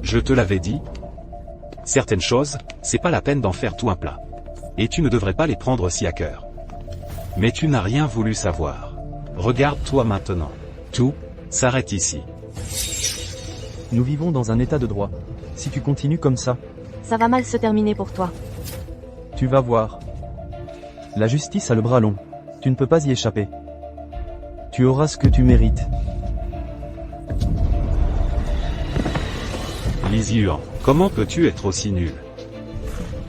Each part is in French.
Je te l'avais dit. Certaines choses, c'est pas la peine d'en faire tout un plat. Et tu ne devrais pas les prendre si à cœur. Mais tu n'as rien voulu savoir. Regarde-toi maintenant. Tout s'arrête ici. Nous vivons dans un état de droit. Si tu continues comme ça, Ça va mal se terminer pour toi. tu vas voir. La justice a le bras long. Tu ne peux pas y échapper. Tu auras ce que tu mérites. Lizzie Huan, comment peux-tu être aussi nul?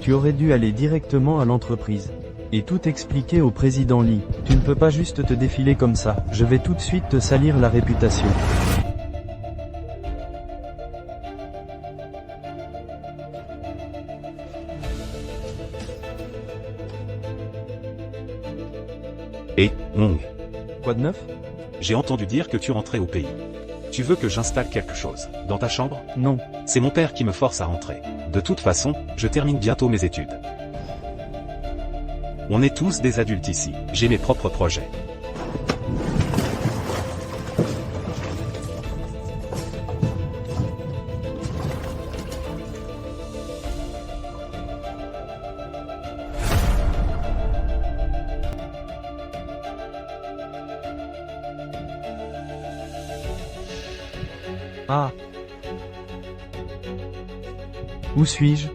Tu aurais dû aller directement à l'entreprise. Et tout expliquer au président Lee. Tu ne peux pas juste te défiler comme ça. Je vais tout de suite te salir la réputation. Et, Hong, Quoi de neuf? j'ai entendu dire que tu rentrais au pays. Tu veux que j'installe quelque chose dans ta chambre? Non. C'est mon père qui me force à rentrer. De toute façon, je termine bientôt mes études. On est tous des adultes ici. J'ai mes propres projets. Ah. Où suis-je?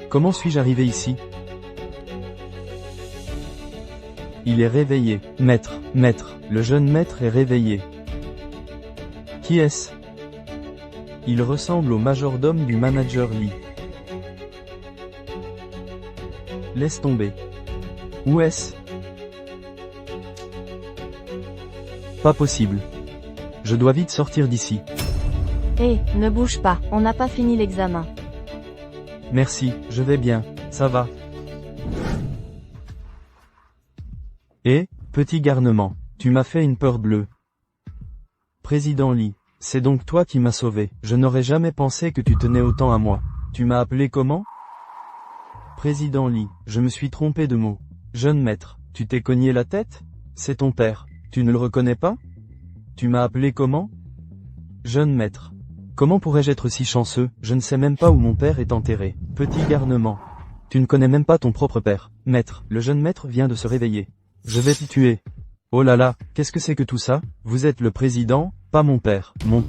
Comment suis-je arrivé ici? Il est réveillé. Maître, le jeune maître est réveillé. Qui est-ce? Il ressemble au majordome du manager Lee. Laisse tomber. Où est-ce? Pas possible. Je dois vite sortir d'ici. Hé, ne bouge pas, on n'a pas fini l'examen. Merci, je vais bien, ça va. Et, petit garnement, tu m'as fait une peur bleue. Président Lee, c'est donc toi qui m'as sauvé. Je n'aurais jamais pensé que tu tenais autant à moi. Tu m'as appelé comment? Président Lee, je me suis trompé de mot. Jeune maître, tu t'es cogné la tête? C'est ton père. Tu ne le reconnais pas? Tu m'as appelé comment? Jeune maître. Comment pourrais-je être si chanceux? Je ne sais même pas où mon père est enterré. Petit garnement. Tu ne connais même pas ton propre père. Maître, le jeune maître vient de se réveiller. Je vais t'y tuer. Oh là là, qu'est-ce que c'est que tout ça? Vous êtes le président, pas mon père. Mon...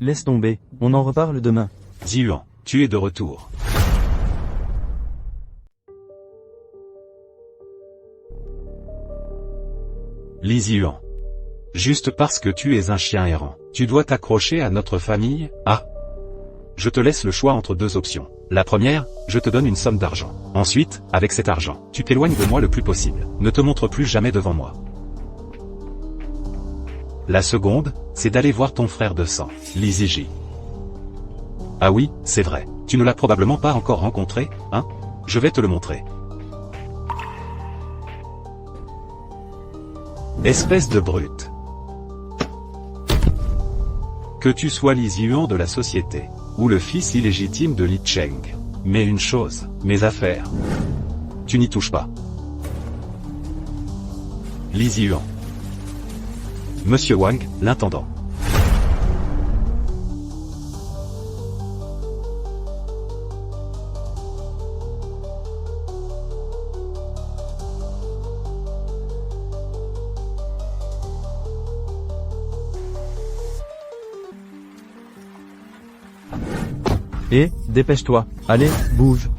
Laisse tomber, on en reparle demain. Lizzie Huan, tu es de retour. Lizzie Huan. Juste parce que tu es un chien errant, tu dois t'accrocher à notre famille? Ah. Je te laisse le choix entre deux options. La première, je te donne une somme d'argent. Ensuite, avec cet argent, tu t'éloignes de moi le plus possible. Ne te montre plus jamais devant moi. La seconde, c'est d'aller voir ton frère de sang, Lizzie J. Ah oui, c'est vrai. Tu ne l'as probablement pas encore rencontré, hein? Je vais te le montrer. Espèce de brute. Que tu sois Li Ziyuan de la société, ou le fils illégitime de Li Cheng. Mais une chose, mes affaires. Tu n'y touches pas. Li Ziyuan. Monsieur Wang, l'intendant. Et, dépêche-toi. Allez, bouge.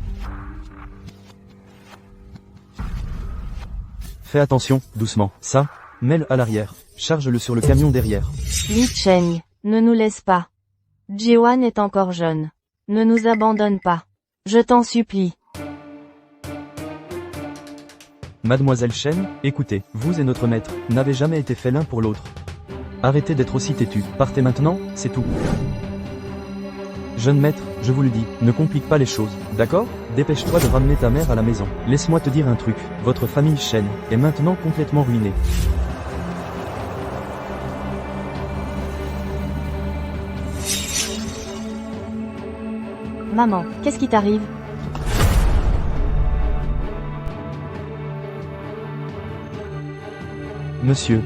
Fais attention, doucement. Ça, mets-le à l'arrière. Charge-le sur le camion derrière. Li Cheng, ne nous laisse pas. Jiwan est encore jeune. Ne nous abandonne pas. Je t'en supplie. Mademoiselle Shen, écoutez, vous et notre maître, n'avez jamais été faits l'un pour l'autre. Arrêtez d'être aussi têtu. Partez maintenant, c'est tout. Jeune maître, je vous le dis, ne complique pas les choses, d'accord? Dépêche-toi de ramener ta mère à la maison. Laisse-moi te dire un truc, votre famille Shen est maintenant complètement ruinée. Maman, qu'est-ce qui t'arrive? Monsieur.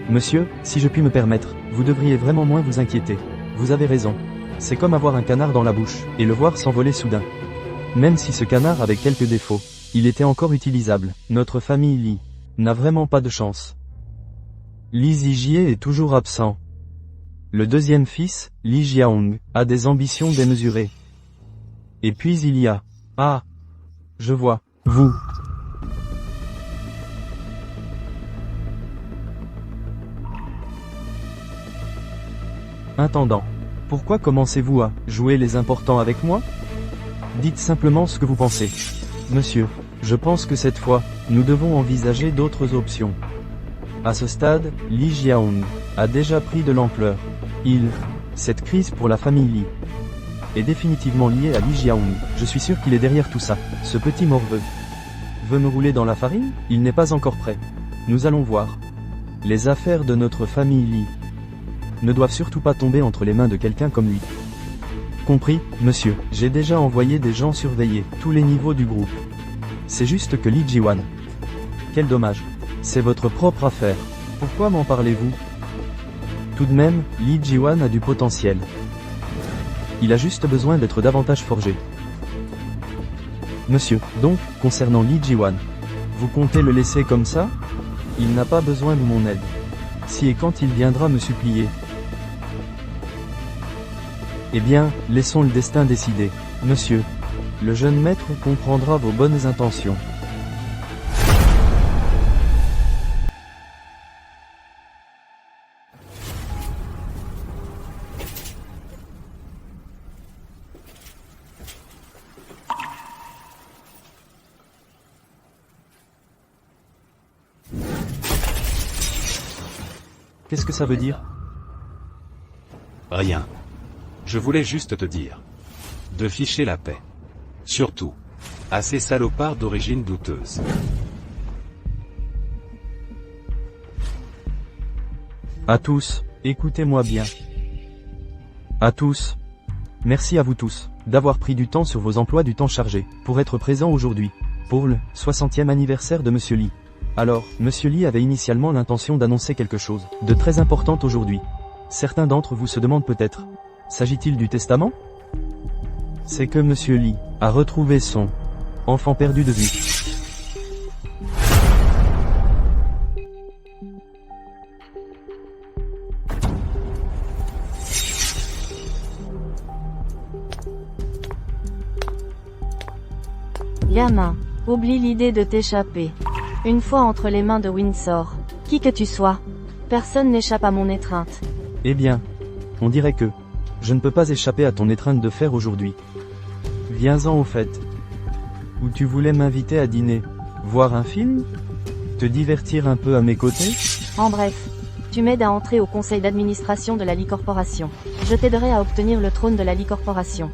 Monsieur, si je puis me permettre, vous devriez vraiment moins vous inquiéter. Vous avez raison. C'est comme avoir un canard dans la bouche, et le voir s'envoler soudain. Même si ce canard avait quelques défauts, il était encore utilisable. Notre famille Li n'a vraiment pas de chance. Li Zijie est toujours absent. Le deuxième fils, Li Jiaong, a des ambitions démesurées. Et puis il y a... Ah, je vois. Vous. Intendant. Pourquoi commencez-vous à jouer les importants avec moi? Dites simplement ce que vous pensez. Monsieur, je pense que cette fois, nous devons envisager d'autres options. À ce stade, Li Jiaong a déjà pris de l'ampleur. Cette crise pour la famille Li est définitivement liée à Li Jiaong. Je suis sûr qu'il est derrière tout ça. Ce petit morveux veut me rouler dans la farine? Il n'est pas encore prêt. Nous allons voir. Les affaires de notre famille Li ne doivent surtout pas tomber entre les mains de quelqu'un comme lui. Compris, monsieur. J'ai déjà envoyé des gens surveiller tous les niveaux du groupe. C'est juste que Li Jiwan. Quel dommage. C'est votre propre affaire. Pourquoi m'en parlez-vous? Tout de même, Li Jiwan a du potentiel. Il a juste besoin d'être davantage forgé. Monsieur, donc, concernant Li Jiwan, vous comptez le laisser comme ça? Il n'a pas besoin de mon aide. Si et quand il viendra me supplier. Eh bien, laissons le destin décider. Monsieur, le jeune maître comprendra vos bonnes intentions. Qu'est-ce que ça veut dire? Rien. Je voulais juste te dire. De ficher la paix. Surtout. À ces salopards d'origine douteuse. À tous, écoutez-moi bien. À tous. Merci à vous tous, d'avoir pris du temps sur vos emplois du temps chargés, pour être présents aujourd'hui, pour le 60e anniversaire de Monsieur Li. Alors, Monsieur Li avait initialement l'intention d'annoncer quelque chose de très important aujourd'hui. Certains d'entre vous se demandent peut-être, s'agit-il du testament? C'est que Monsieur Li a retrouvé son enfant perdu de vue. Gamin, oublie l'idée de t'échapper. Une fois entre les mains de Windsor, qui que tu sois, personne n'échappe à mon étreinte. Eh bien, on dirait que je ne peux pas échapper à ton étreinte de fer aujourd'hui. Viens-en au fait. Ou tu voulais m'inviter à dîner, voir un film, te divertir un peu à mes côtés? En bref, tu m'aides à entrer au conseil d'administration de la Li Corporation. Je t'aiderai à obtenir le trône de la Li Corporation.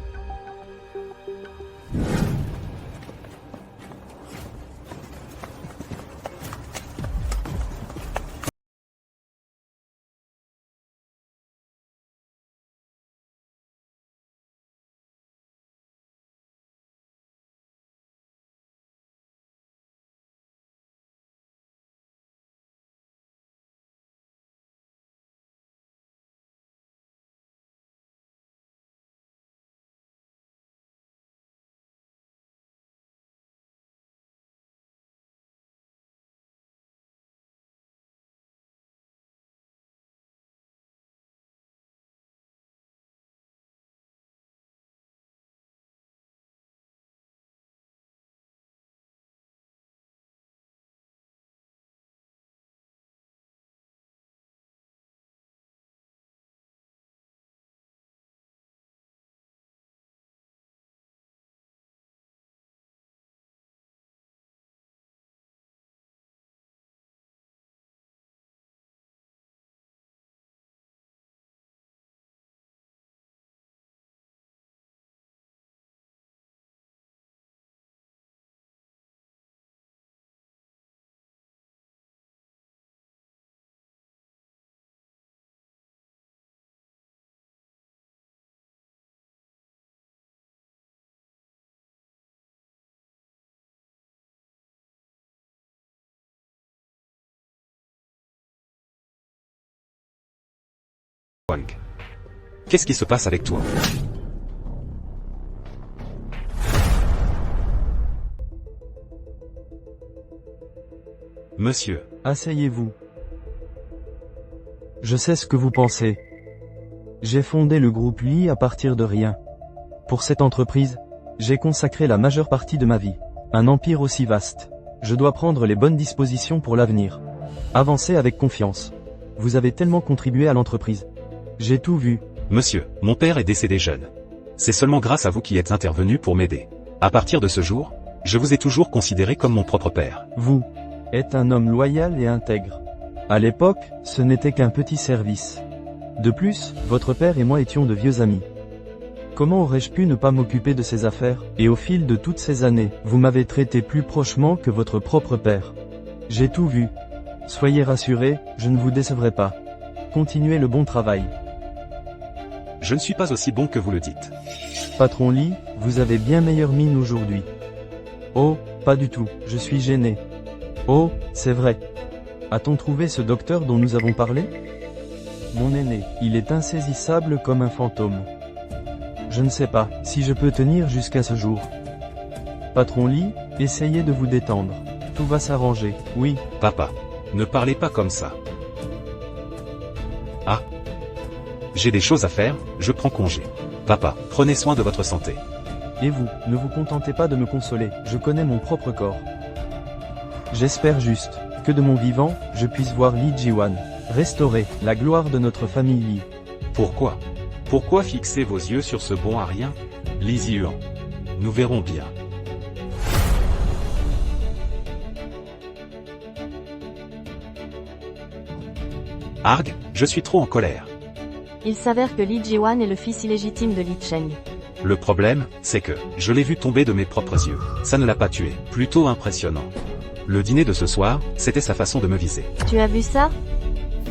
Wang. Qu'est-ce qui se passe avec toi? Monsieur. Asseyez-vous. Je sais ce que vous pensez. J'ai fondé le groupe Li à partir de rien. Pour cette entreprise, j'ai consacré la majeure partie de ma vie. Un empire aussi vaste. Je dois prendre les bonnes dispositions pour l'avenir. Avancez avec confiance. Vous avez tellement contribué à l'entreprise. J'ai tout vu. Monsieur, mon père est décédé jeune. C'est seulement grâce à vous qui êtes intervenu pour m'aider. À partir de ce jour, je vous ai toujours considéré comme mon propre père. Vous êtes un homme loyal et intègre. À l'époque, ce n'était qu'un petit service. De plus, votre père et moi étions de vieux amis. Comment aurais-je pu ne pas m'occuper de ces affaires? Et au fil de toutes ces années, vous m'avez traité plus prochement que votre propre père. J'ai tout vu. Soyez rassurés, je ne vous décevrai pas. Continuez le bon travail. Je ne suis pas aussi bon que vous le dites. Patron Li, vous avez bien meilleure mine aujourd'hui. Oh, pas du tout, je suis gêné. Oh, c'est vrai. A-t-on trouvé ce docteur dont nous avons parlé? Mon aîné, il est insaisissable comme un fantôme. Je ne sais pas si je peux tenir jusqu'à ce jour. Patron Li, essayez de vous détendre. Tout va s'arranger, oui. Papa, ne parlez pas comme ça. Ah. J'ai des choses à faire, je prends congé. Papa, prenez soin de votre santé. Et vous, ne vous contentez pas de me consoler, je connais mon propre corps. J'espère juste que de mon vivant, je puisse voir Li Jiwan restaurer la gloire de notre famille Li. Pourquoi? Pourquoi fixer vos yeux sur ce bon à rien? Li Zihuan. Nous verrons bien. Arg, je suis trop en colère. Il s'avère que Li Jiwan est le fils illégitime de Li Cheng. Le problème, c'est que, je l'ai vu tomber de mes propres yeux. Ça ne l'a pas tué. Plutôt impressionnant. Le dîner de ce soir, c'était sa façon de me viser. Tu as vu ça?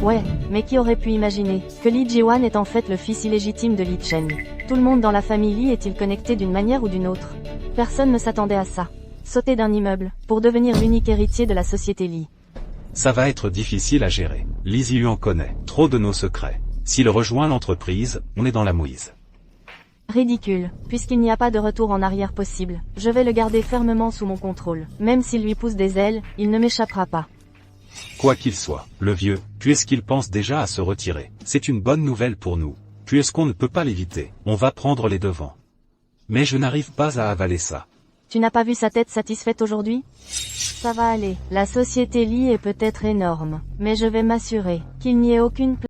Ouais, mais qui aurait pu imaginer que Li Jiwan est en fait le fils illégitime de Li Cheng? Tout le monde dans la famille Li est-il connecté d'une manière ou d'une autre? Personne ne s'attendait à ça. Sauter d'un immeuble, pour devenir l'unique héritier de la société Li. Ça va être difficile à gérer. Li Zihuan connaît trop de nos secrets. S'il rejoint l'entreprise, on est dans la mouise. Ridicule, puisqu'il n'y a pas de retour en arrière possible. Je vais le garder fermement sous mon contrôle. Même s'il lui pousse des ailes, il ne m'échappera pas. Quoi qu'il soit, le vieux, puisqu'il pense déjà à se retirer, c'est une bonne nouvelle pour nous. Puisqu'on ne peut pas l'éviter, on va prendre les devants. Mais je n'arrive pas à avaler ça. Tu n'as pas vu sa tête satisfaite aujourd'hui? Ça va aller. La société Li est peut-être énorme, mais je vais m'assurer qu'il n'y ait aucune place.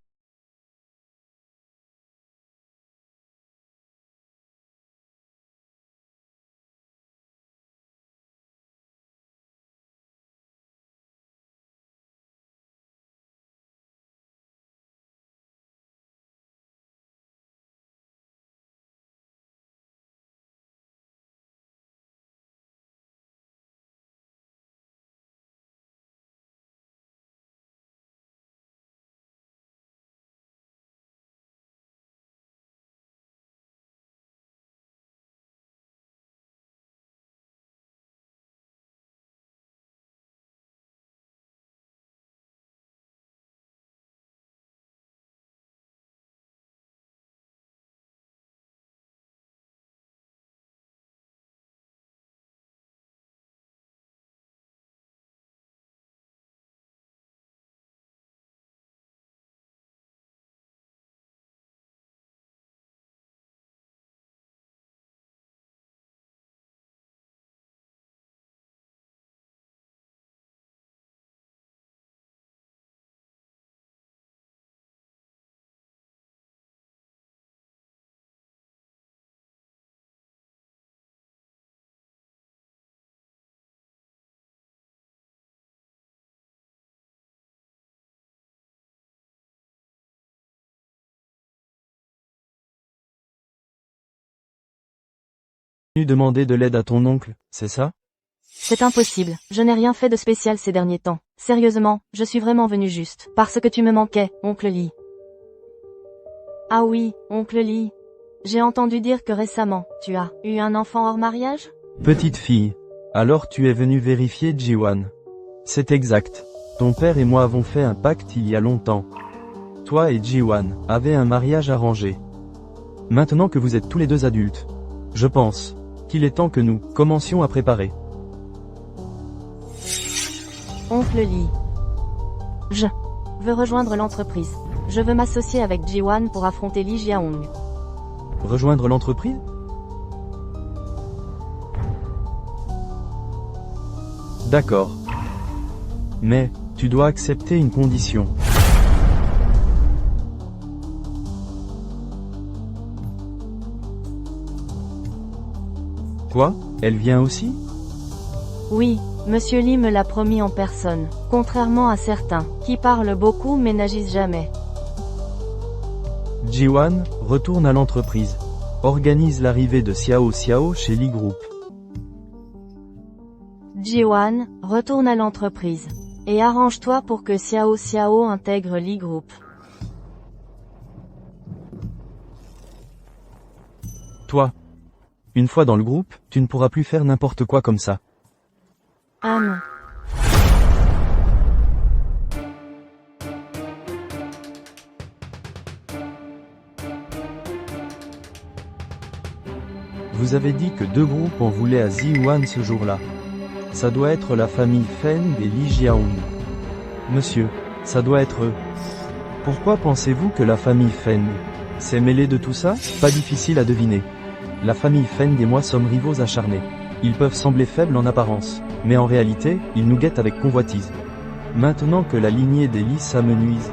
Demander de l'aide à ton oncle, c'est ça? C'est impossible, je n'ai rien fait de spécial ces derniers temps. Sérieusement, je suis vraiment venu juste parce que tu me manquais, oncle Li. Ah oui, oncle Li. J'ai entendu dire que récemment, tu as eu un enfant hors mariage? Petite fille. Alors tu es venu vérifier Jiwan. C'est exact. Ton père et moi avons fait un pacte il y a longtemps. toi et Ji-wan avez un mariage arrangé. Maintenant que vous êtes tous les deux adultes, je pense qu'il est temps que nous commencions à préparer. Oncle Lee. Je veux rejoindre l'entreprise. Je veux m'associer avec Ji-wan pour affronter Lee Jae-hong. Rejoindre l'entreprise? D'accord. Mais, tu dois accepter une condition. Quoi? Elle vient aussi? Oui, Monsieur Lee me l'a promis en personne, contrairement à certains, qui parlent beaucoup mais n'agissent jamais. Ji-wan, retourne à l'entreprise. Organise l'arrivée de Xiao Xiao chez Lee Group. Ji-wan, retourne à l'entreprise. Et arrange-toi pour que Xiao Xiao intègre Lee Group. Toi. Une fois dans le groupe, tu ne pourras plus faire n'importe quoi comme ça. Vous avez dit que deux groupes en voulaient à Ji-wan ce jour-là. Ça doit être la famille Feng et Lee Jae-hong. Monsieur, ça doit être eux. Pourquoi pensez-vous que la famille Feng s'est mêlée de tout ça? Pas difficile à deviner. La famille Feng et moi sommes rivaux acharnés. Ils peuvent sembler faibles en apparence, mais en réalité, ils nous guettent avec convoitise. Maintenant que la lignée des Lee s'amenuise,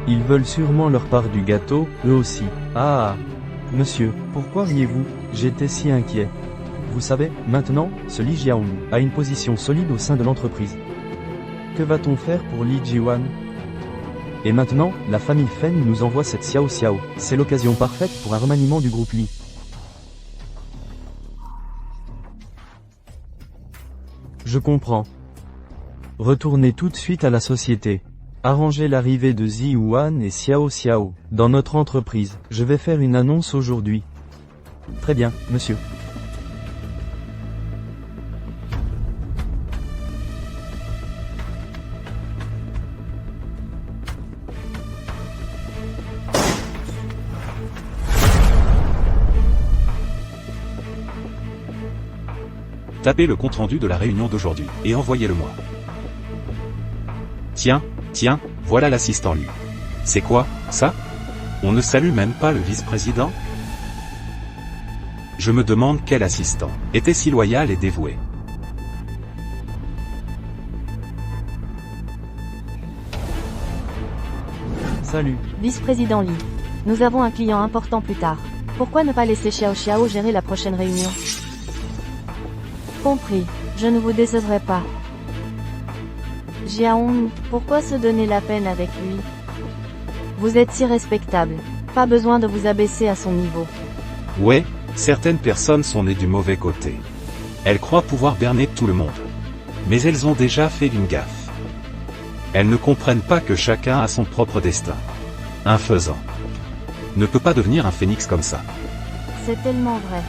ils veulent sûrement leur part du gâteau, eux aussi. Ah! Monsieur, pourquoi riez-vous? J'étais si inquiet. Vous savez, maintenant, ce Lee Jae-hong a une position solide au sein de l'entreprise. Que va-t-on faire pour Lee Ji-wan? Et maintenant, la famille Feng nous envoie cette Xiao Xiao. C'est l'occasion parfaite pour un remaniement du groupe Lee. Je comprends. Retournez tout de suite à la société. Arrangez l'arrivée de Ji-wan et Xiao Xiao dans notre entreprise. Je vais faire une annonce aujourd'hui. Très bien, monsieur. Tapez le compte-rendu de la réunion d'aujourd'hui, et envoyez-le-moi. Tiens, voilà l'assistant Lee. C'est quoi, ça? On ne salue même pas le vice-président? Je me demande quel assistant était si loyal et dévoué. Salut. Vice-président Lee. Nous avons un client important plus tard. Pourquoi ne pas laisser Xiao Xiao gérer la prochaine réunion? Compris, je ne vous décevrai pas. Jae-hong, pourquoi se donner la peine avec lui? Vous êtes si respectable. Pas besoin de vous abaisser à son niveau. Ouais, certaines personnes sont nées du mauvais côté. Elles croient pouvoir berner tout le monde. Mais elles ont déjà fait une gaffe. Elles ne comprennent pas que chacun a son propre destin. Un faisan ne peut pas devenir un phénix comme ça. C'est tellement vrai.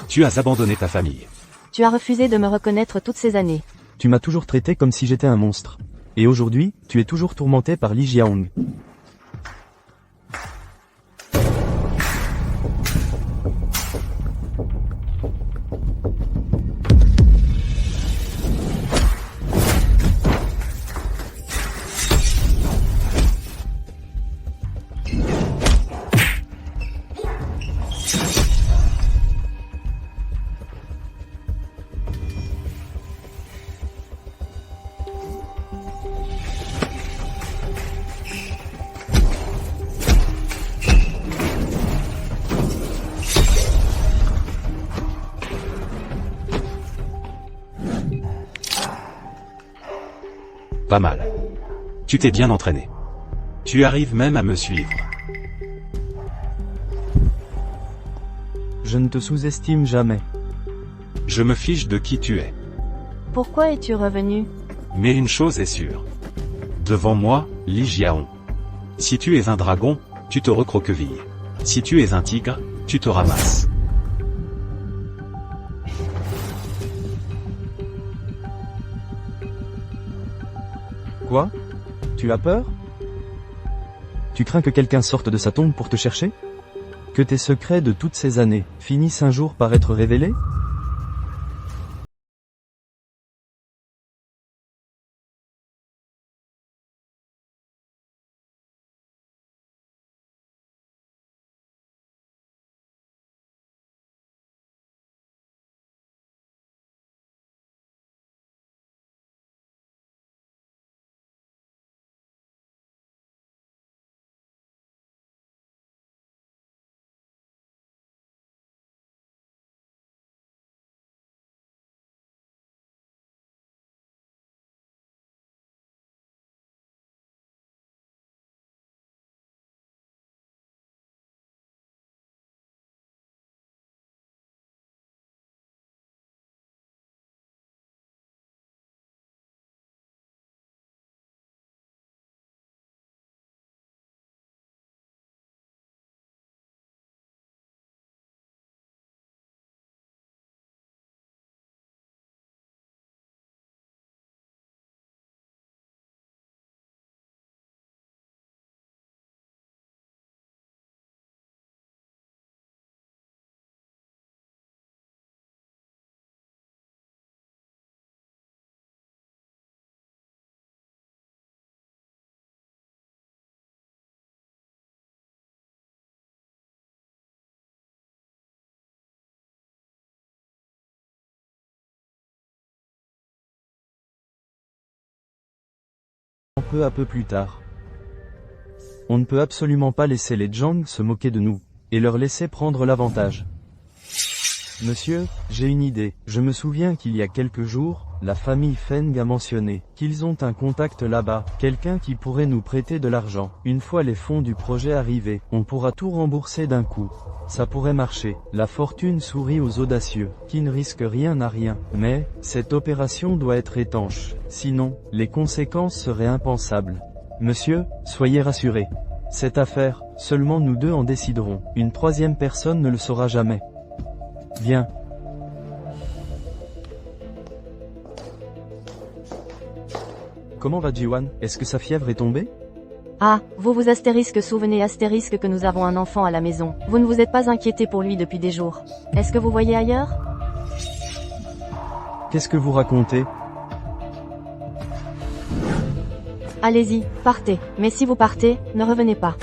Tu as abandonné ta famille. Tu as refusé de me reconnaître toutes ces années. Tu m'as toujours traité comme si j'étais un monstre. Et aujourd'hui, tu es toujours tourmenté par Lee Jae-hong. Pas mal. Tu t'es bien entraîné. Tu arrives même à me suivre. Je ne te sous-estime jamais. Je me fiche de qui tu es. Pourquoi es-tu revenu? Mais une chose est sûre. Devant moi, Lee Jae-hong. Si tu es un dragon, tu te recroquevilles. Si tu es un tigre, tu te ramasses. Quoi? Tu as peur? Tu crains que quelqu'un sorte de sa tombe pour te chercher? Que tes secrets de toutes ces années finissent un jour par être révélés? Peu à peu plus tard. On ne peut absolument pas laisser les Zhang se moquer de nous, et leur laisser prendre l'avantage. Monsieur, j'ai une idée. Je me souviens qu'il y a quelques jours, la famille Feng a mentionné qu'ils ont un contact là-bas, quelqu'un qui pourrait nous prêter de l'argent. Une fois les fonds du projet arrivés, on pourra tout rembourser d'un coup. Ça pourrait marcher. La fortune sourit aux audacieux, qui ne risquent rien à rien. Mais, cette opération doit être étanche. Sinon, les conséquences seraient impensables. Monsieur, soyez rassuré. Cette affaire, seulement nous deux en déciderons. Une troisième personne ne le saura jamais. Bien. Comment va Jiwan? Est-ce que sa fièvre est tombée? Ah, vous vous souvenez que nous avons un enfant à la maison. Vous ne vous êtes pas inquiété pour lui depuis des jours. Est-ce que vous voyez ailleurs? Qu'est-ce que vous racontez? Allez-y, partez. Mais si vous partez, ne revenez pas.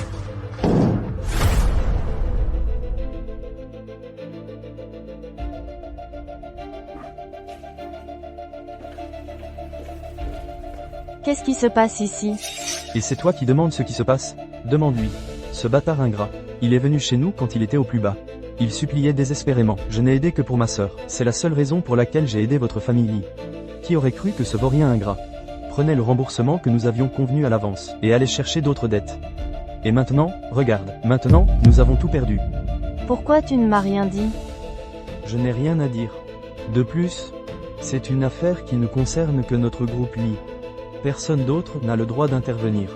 Qu'est-ce qui se passe ici? Et c'est toi qui demandes ce qui se passe? Demande-lui. Ce bâtard ingrat. Il est venu chez nous quand il était au plus bas. Il suppliait désespérément. Je n'ai aidé que pour ma sœur. C'est la seule raison pour laquelle j'ai aidé votre famille Lee. Qui aurait cru que ce vaurien ingrat prenait le remboursement que nous avions convenu à l'avance, et allait chercher d'autres dettes. Et maintenant, regarde. Maintenant, nous avons tout perdu. Pourquoi tu ne m'as rien dit? Je n'ai rien à dire. De plus, c'est une affaire qui ne concerne que notre groupe Lee. Personne d'autre n'a le droit d'intervenir.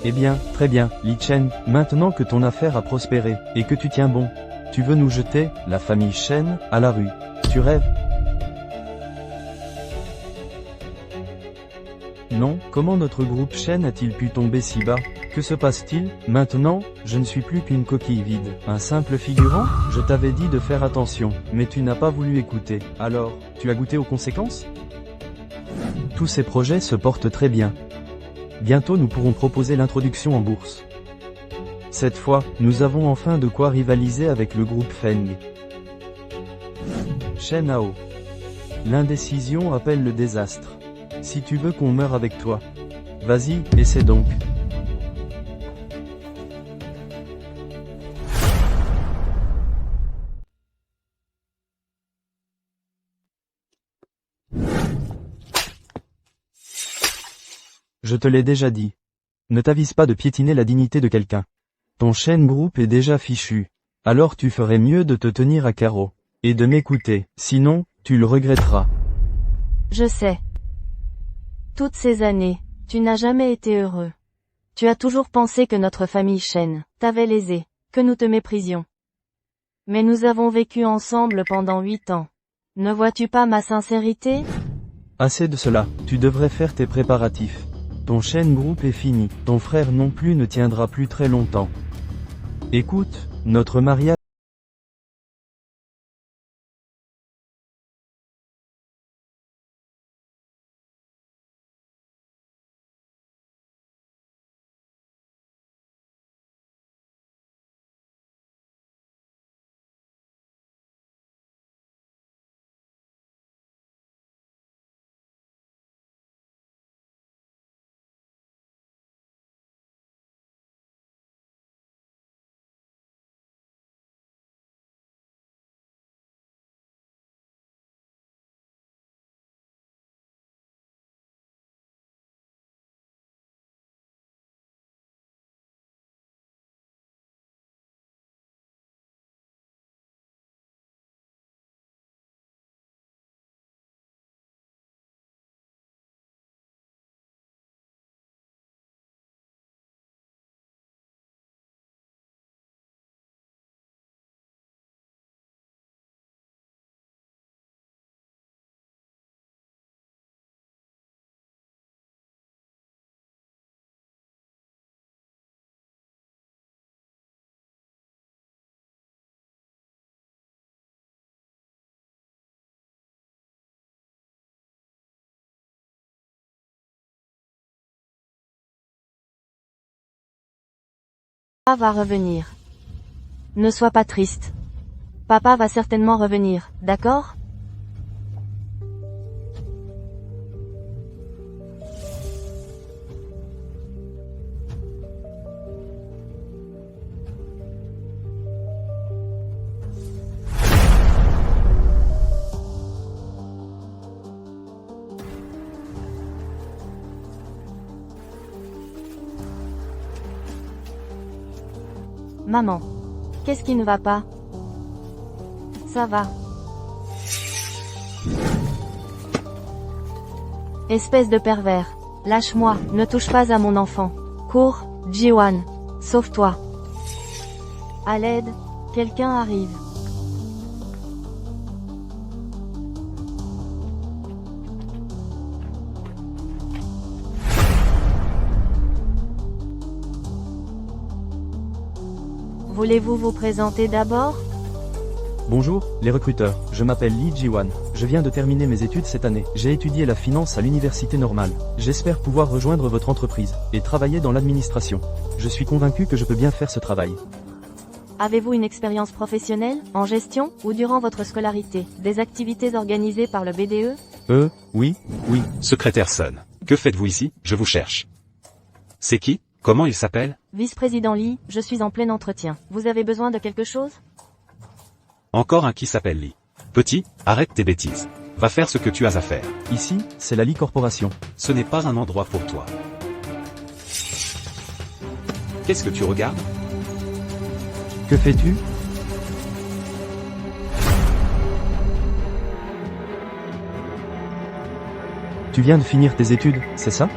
Eh bien, très bien, Li Chen, maintenant que ton affaire a prospéré, et que tu tiens bon, tu veux nous jeter, la famille Shen, à la rue. Tu rêves? Non, comment notre groupe Shen a-t-il pu tomber si bas? Que se passe-t-il? Maintenant, je ne suis plus qu'une coquille vide. Un simple figurant? Je t'avais dit de faire attention, mais tu n'as pas voulu écouter. Alors, tu as goûté aux conséquences? Tous ces projets se portent très bien. Bientôt nous pourrons proposer l'introduction en bourse. Cette fois, nous avons enfin de quoi rivaliser avec le groupe Feng. Shen Hao. L'indécision appelle le désastre. Si tu veux qu'on meure avec toi, vas-y, essaie donc. Je te l'ai déjà dit. Ne t'avise pas de piétiner la dignité de quelqu'un. Ton Shen Group est déjà fichu. Alors tu ferais mieux de te tenir à carreau. Et de m'écouter. Sinon, tu le regretteras. Je sais. Toutes ces années, tu n'as jamais été heureux. Tu as toujours pensé que notre famille Shen t'avait lésé, que nous te méprisions. Mais nous avons vécu ensemble pendant 8 ans. Ne vois-tu pas ma sincérité? Assez de cela, tu devrais faire tes préparatifs. Ton chaîne groupe est fini, ton frère non plus ne tiendra plus très longtemps. Écoute, notre mariage Va revenir. Ne sois pas triste. Papa va certainement revenir, d'accord? Maman. Qu'est-ce qui ne va pas? Ça va. Espèce de pervers. Lâche-moi, ne touche pas à mon enfant. Cours, Ji-wan. Sauve-toi. À l'aide, quelqu'un arrive. Voulez-vous vous présenter d'abord? Bonjour, les recruteurs, je m'appelle Lee Ji-wan. Je viens de terminer mes études cette année. J'ai étudié la finance à l'université normale. J'espère pouvoir rejoindre votre entreprise et travailler dans l'administration. Je suis convaincu que je peux bien faire ce travail. Avez-vous une expérience professionnelle, en gestion, ou durant votre scolarité, des activités organisées par le BDE? Oui. Secrétaire Sun. Que faites-vous ici? Je vous cherche. C'est qui? Comment il s'appelle? Vice-président Lee, je suis en plein entretien. Vous avez besoin de quelque chose? Encore un qui s'appelle Lee. Petit, arrête tes bêtises. Va faire ce que tu as à faire. Ici, c'est la Lee Corporation. Ce n'est pas un endroit pour toi. Qu'est-ce que tu regardes? Que fais-tu? Tu viens de finir tes études, c'est ça?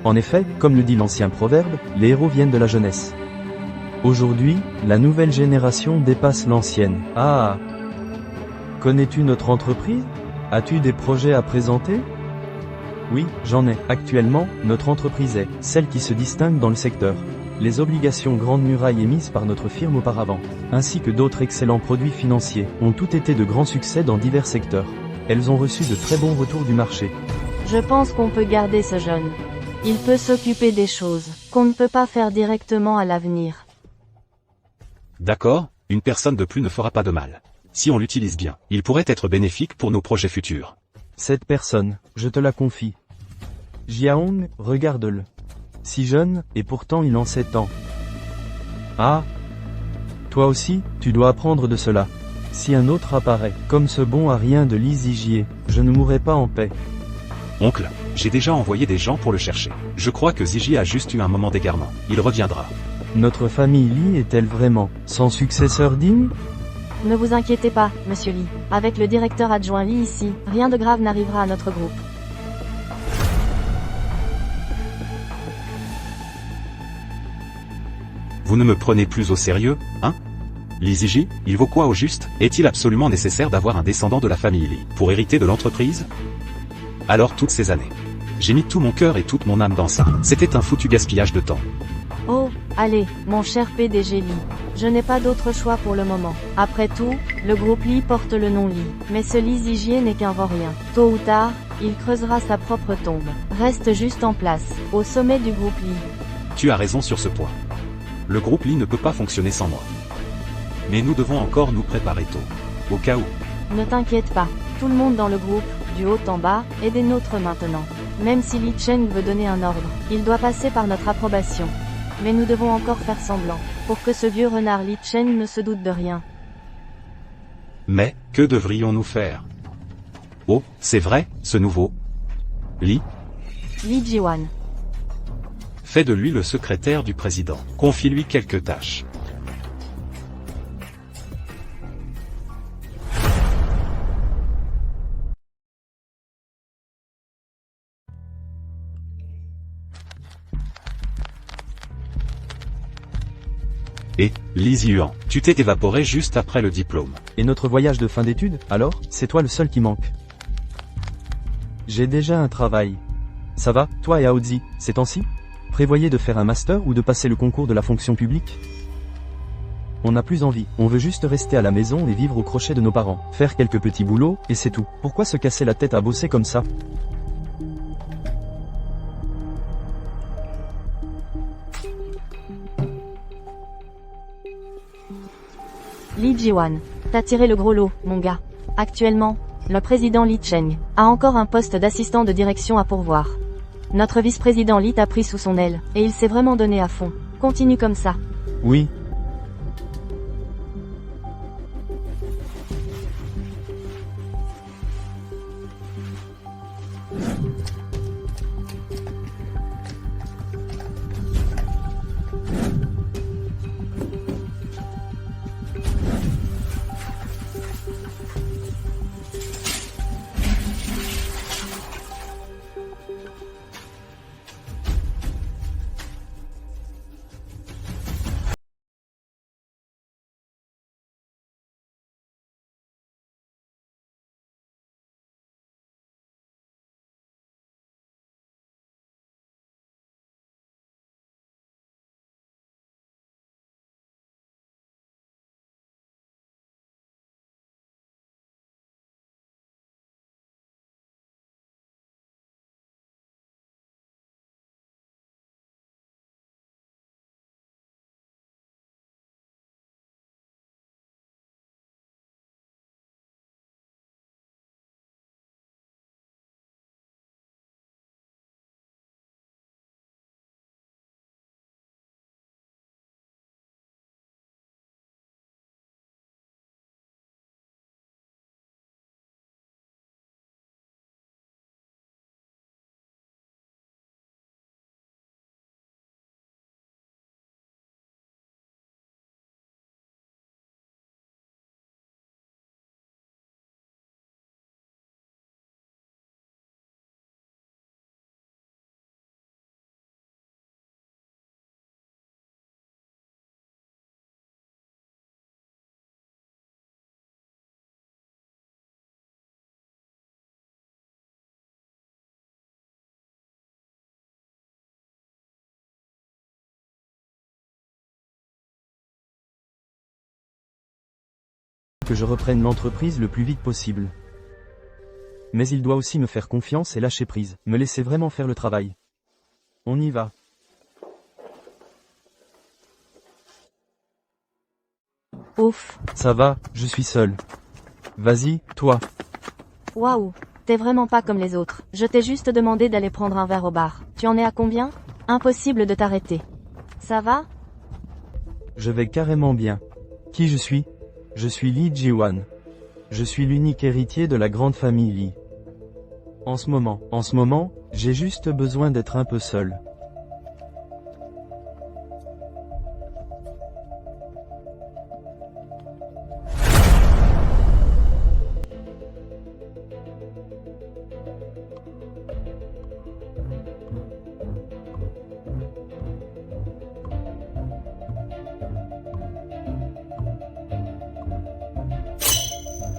En effet, comme le dit l'ancien proverbe, les héros viennent de la jeunesse. Aujourd'hui, la nouvelle génération dépasse l'ancienne. Ah! Connais-tu notre entreprise? As-tu des projets à présenter? Oui, j'en ai. Actuellement, notre entreprise est celle qui se distingue dans le secteur. Les obligations Grande Muraille émises par notre firme auparavant, ainsi que d'autres excellents produits financiers, ont tout été de grands succès dans divers secteurs. Elles ont reçu de très bons retours du marché. Je pense qu'on peut garder ce jeune. Il peut s'occuper des choses qu'on ne peut pas faire directement à l'avenir. D'accord, une personne de plus ne fera pas de mal. Si on l'utilise bien, il pourrait être bénéfique pour nos projets futurs. Cette personne, je te la confie. Jiaong, regarde-le. Si jeune, et pourtant il en sait tant. Ah! Toi aussi, tu dois apprendre de cela. Si un autre apparaît, comme ce bon à rien de Li Zijie, je ne mourrai pas en paix. Oncle, j'ai déjà envoyé des gens pour le chercher. Je crois que Zijie a juste eu un moment d'égarement. Il reviendra. Notre famille Li est-elle vraiment sans successeur digne? Ne vous inquiétez pas, monsieur Lee. Avec le directeur adjoint Lee ici, rien de grave n'arrivera à notre groupe. Vous ne me prenez plus au sérieux, hein? Lee Ziyi, il vaut quoi au juste? Est-il absolument nécessaire d'avoir un descendant de la famille Lee pour hériter de l'entreprise? Alors toutes ces années, j'ai mis tout mon cœur et toute mon âme dans ça. C'était un foutu gaspillage de temps. Oh, allez, mon cher PDG Lee. Je n'ai pas d'autre choix pour le moment. Après tout, le groupe Lee porte le nom Lee. Mais ce Lee Ziyi n'est qu'un vaurien. Tôt ou tard, il creusera sa propre tombe. Reste juste en place, au sommet du groupe Lee. Tu as raison sur ce point. Le groupe Lee ne peut pas fonctionner sans moi. Mais nous devons encore nous préparer tôt. Au cas où. Ne t'inquiète pas. Tout le monde dans le groupe, du haut en bas, est des nôtres maintenant. Même si Li Chen veut donner un ordre, il doit passer par notre approbation. Mais nous devons encore faire semblant, pour que ce vieux renard Li Chen ne se doute de rien. Mais, que devrions-nous faire? Oh, c'est vrai, ce nouveau Li Li Jiwan. Fais de lui le secrétaire du président. Confie-lui quelques tâches. Et, Li Ziyuan, tu t'es évaporé juste après le diplôme. Et notre voyage de fin d'études, alors, c'est toi le seul qui manque. J'ai déjà un travail. Ça va, toi et Aozi, ces temps-ci? Prévoyez de faire un master ou de passer le concours de la fonction publique? On n'a plus envie, on veut juste rester à la maison et vivre au crochet de nos parents, faire quelques petits boulots, et c'est tout. Pourquoi se casser la tête à bosser comme ça? Li Jiwan. T'as tiré le gros lot, mon gars. Actuellement, le président Li Cheng a encore un poste d'assistant de direction à pourvoir. Notre vice-président Li t'a pris sous son aile, et il s'est vraiment donné à fond. Continue comme ça. Oui. Que je reprenne l'entreprise le plus vite possible. Mais il doit aussi me faire confiance et lâcher prise, me laisser vraiment faire le travail. On y va. Ouf. Ça va, je suis seul. Vas-y, toi. Waouh. T'es vraiment pas comme les autres. Je t'ai juste demandé d'aller prendre un verre au bar. Tu en es à combien? Impossible de t'arrêter. Ça va? Je vais carrément bien. Qui je suis? Je suis Li Jiwan. Je suis l'unique héritier de la grande famille Li. En ce moment, j'ai juste besoin d'être un peu seul.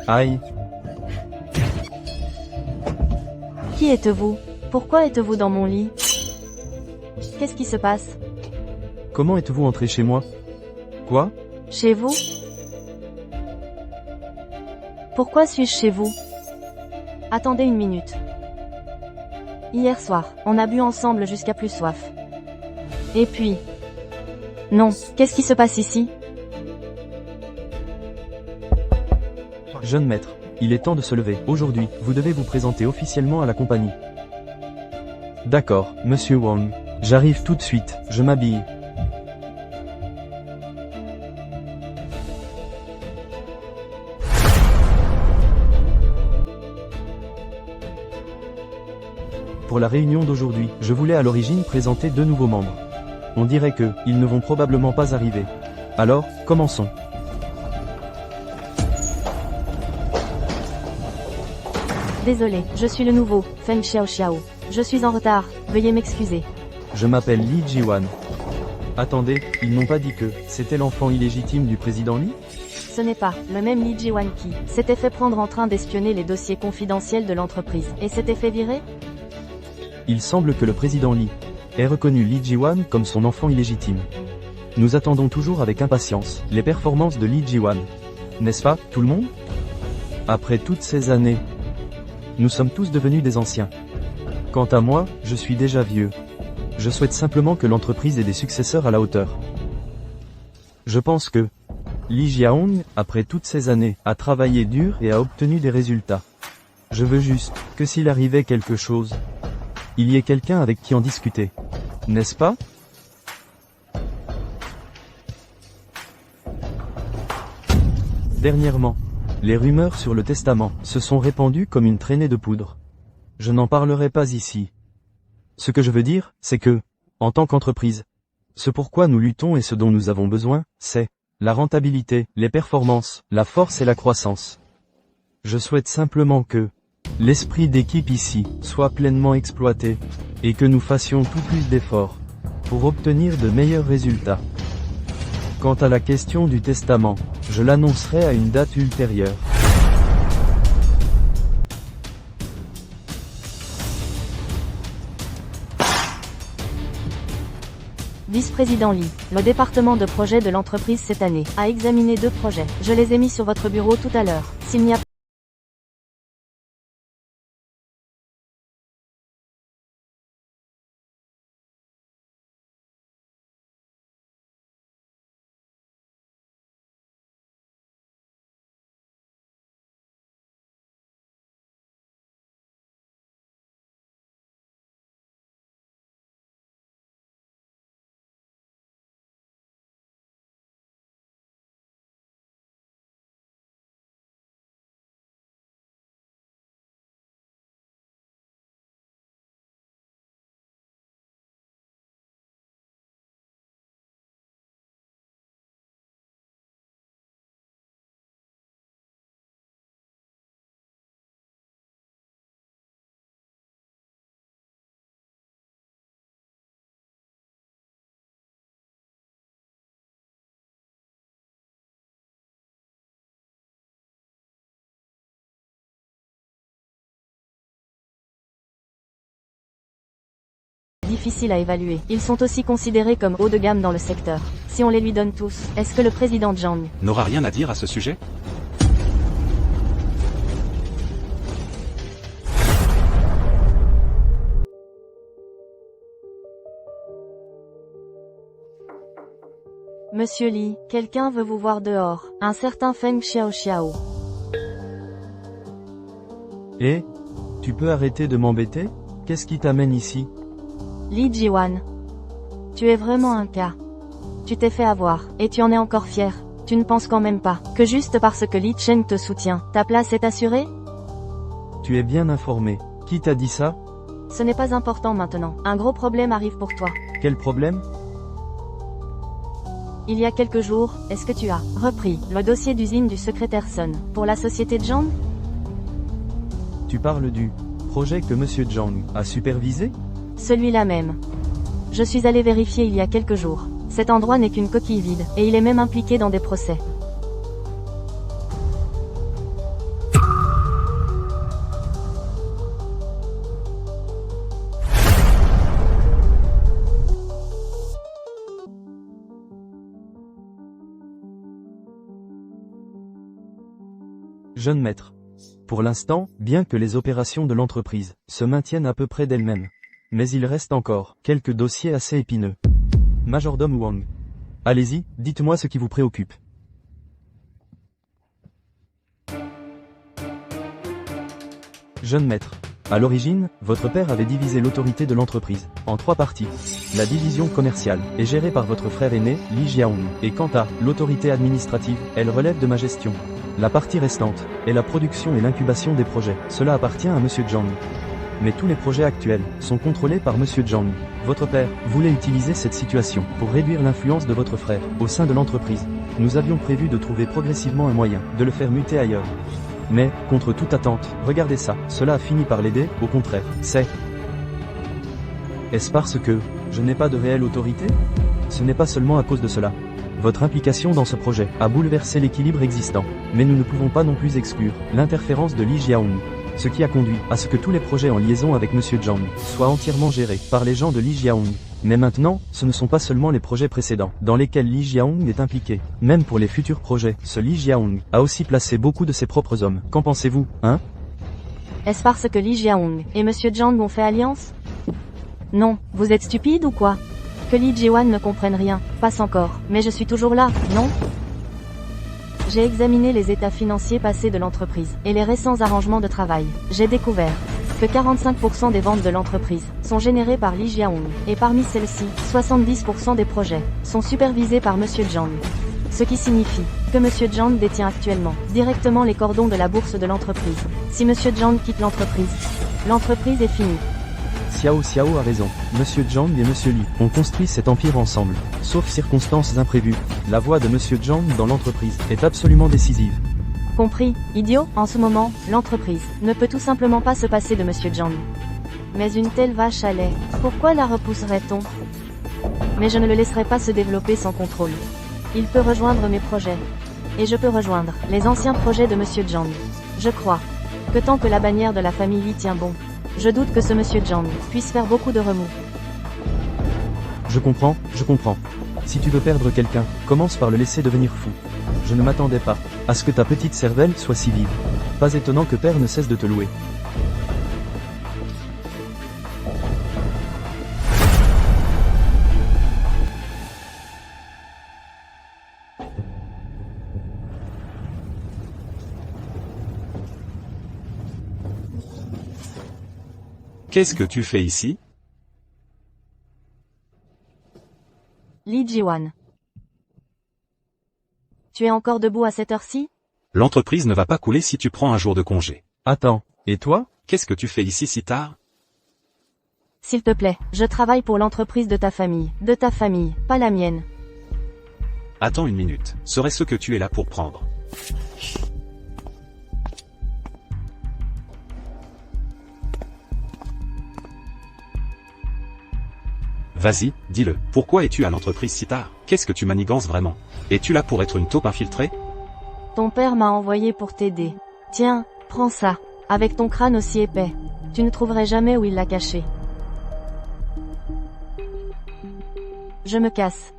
Aïe, Qui êtes-vous? Pourquoi êtes-vous dans mon lit? Qu'est-ce qui se passe? comment êtes-vous entré chez moi? Quoi? Chez vous? Pourquoi suis-je chez vous? Attendez une minute. Hier soir, on a bu ensemble jusqu'à plus soif. Et puis... Non, qu'est-ce qui se passe ici? Jeune maître, il est temps de se lever. Aujourd'hui, vous devez vous présenter officiellement à la compagnie. D'accord, monsieur Wang. J'arrive tout de suite, je m'habille. Pour la réunion d'aujourd'hui, je voulais à l'origine présenter 2 nouveaux membres. On dirait que, ils ne vont probablement pas arriver. Alors, commençons. Désolé, je suis le nouveau, Feng Xiaoxiao. Je suis en retard, veuillez m'excuser. Je m'appelle Li Jiwan. Attendez, ils n'ont pas dit que c'était l'enfant illégitime du président Li? Ce n'est pas le même Li Jiwan qui s'était fait prendre en train d'espionner les dossiers confidentiels de l'entreprise et s'était fait virer? Il semble que le président Li ait reconnu Li Jiwan comme son enfant illégitime. Nous attendons toujours avec impatience les performances de Li Jiwan. N'est-ce pas, tout le monde? Après toutes ces années, nous sommes tous devenus des anciens. Quant à moi, je suis déjà vieux. Je souhaite simplement que l'entreprise ait des successeurs à la hauteur. Je pense que Li Jiaong, après toutes ces années, a travaillé dur et a obtenu des résultats. Je veux juste que s'il arrivait quelque chose, il y ait quelqu'un avec qui en discuter. N'est-ce pas? Dernièrement, les rumeurs sur le testament se sont répandues comme une traînée de poudre. Je n'en parlerai pas ici. Ce que je veux dire, c'est que, en tant qu'entreprise, ce pourquoi nous luttons et ce dont nous avons besoin, c'est la rentabilité, les performances, la force et la croissance. Je souhaite simplement que l'esprit d'équipe ici soit pleinement exploité, et que nous fassions tout plus d'efforts pour obtenir de meilleurs résultats. Quant à la question du testament, je l'annoncerai à une date ultérieure. Vice-président Li, le département de projet de l'entreprise cette année a examiné 2 projets. Je les ai mis sur votre bureau tout à l'heure. S'il n'y a difficile à évaluer. Ils sont aussi considérés comme haut de gamme dans le secteur. Si on les lui donne tous, est-ce que le président Zhang N'aura rien à dire à ce sujet? Monsieur Li, quelqu'un veut vous voir dehors. Un certain Feng Xiaoxiao. Et tu peux arrêter de m'embêter? Qu'est-ce qui t'amène ici? Li Jiwan. Tu es vraiment un cas. Tu t'es fait avoir, et tu en es encore fier. Tu ne penses quand même pas que juste parce que Li Cheng te soutient, ta place est assurée? Tu es bien informé. Qui t'a dit ça? Ce n'est pas important maintenant. Un gros problème arrive pour toi. Quel problème? Il y a quelques jours, est-ce que tu as repris le dossier d'usine du secrétaire Sun pour la société Zhang? Tu parles du projet que Monsieur Zhang a supervisé? Celui-là même. Je suis allé vérifier il y a quelques jours. Cet endroit n'est qu'une coquille vide, et il est même impliqué dans des procès. Jeune maître. Pour l'instant, bien que les opérations de l'entreprise se maintiennent à peu près d'elles-mêmes, mais il reste encore quelques dossiers assez épineux. Majordome Wang. Allez-y, dites-moi ce qui vous préoccupe. Jeune maître. À l'origine, votre père avait divisé l'autorité de l'entreprise en 3 parties. La division commerciale est gérée par votre frère aîné, Li Jiaong, et quant à l'autorité administrative, elle relève de ma gestion. La partie restante est la production et l'incubation des projets. Cela appartient à Monsieur Zhang. Mais tous les projets actuels sont contrôlés par Monsieur Zhang. Votre père voulait utiliser cette situation pour réduire l'influence de votre frère au sein de l'entreprise. Nous avions prévu de trouver progressivement un moyen de le faire muter ailleurs. Mais, contre toute attente, regardez ça, cela a fini par l'aider, au contraire, c'est... Est-ce parce que je n'ai pas de réelle autorité? Ce n'est pas seulement à cause de cela. Votre implication dans ce projet a bouleversé l'équilibre existant, mais nous ne pouvons pas non plus exclure l'interférence de Li Jiaong, ce qui a conduit à ce que tous les projets en liaison avec Monsieur Zhang soient entièrement gérés par les gens de Li Jiaong. Mais maintenant, ce ne sont pas seulement les projets précédents dans lesquels Li Jiaong est impliqué. Même pour les futurs projets, ce Li Jiaong a aussi placé beaucoup de ses propres hommes. Qu'en pensez-vous, hein? Est-ce parce que Li Jiaong et Monsieur Zhang ont fait alliance? Non, vous êtes stupide ou quoi? Que Li Jiwan ne comprenne rien, passe encore, mais je suis toujours là, non? J'ai examiné les états financiers passés de l'entreprise et les récents arrangements de travail. J'ai découvert que 45% des ventes de l'entreprise sont générées par Li Jiaong, et parmi celles-ci, 70% des projets sont supervisés par Monsieur Zhang. Ce qui signifie que Monsieur Zhang détient actuellement directement les cordons de la bourse de l'entreprise. Si Monsieur Zhang quitte l'entreprise est finie. Xiao a raison. Monsieur Zhang et Monsieur Li ont construit cet empire ensemble. Sauf circonstances imprévues, la voix de Monsieur Zhang dans l'entreprise est absolument décisive. Compris, idiot, en ce moment, l'entreprise ne peut tout simplement pas se passer de Monsieur Zhang. Mais une telle vache à lait, pourquoi la repousserait-on? Mais je ne le laisserai pas se développer sans contrôle. Il peut rejoindre mes projets. Et je peux rejoindre les anciens projets de Monsieur Zhang. Je crois que tant que la bannière de la famille Li tient bon, je doute que ce Monsieur Zhang puisse faire beaucoup de remous. Je comprends. Si tu veux perdre quelqu'un, commence par le laisser devenir fou. Je ne m'attendais pas à ce que ta petite cervelle soit si vive. Pas étonnant que Père ne cesse de te louer. Qu'est-ce que tu fais ici? Li Jiwan. Tu es encore debout à cette heure-ci? L'entreprise ne va pas couler si tu prends un jour de congé. Attends, et toi? Qu'est-ce que tu fais ici si tard? S'il te plaît, je travaille pour l'entreprise de ta famille, pas la mienne. Attends une minute, serait-ce que tu es là pour prendre? Vas-y, dis-le, pourquoi es-tu à l'entreprise si tard? Qu'est-ce que tu manigances vraiment? Es-tu là pour être une taupe infiltrée? Ton père m'a envoyé pour t'aider. Tiens, prends ça. Avec ton crâne aussi épais. Tu ne trouverais jamais où il l'a caché. Je me casse.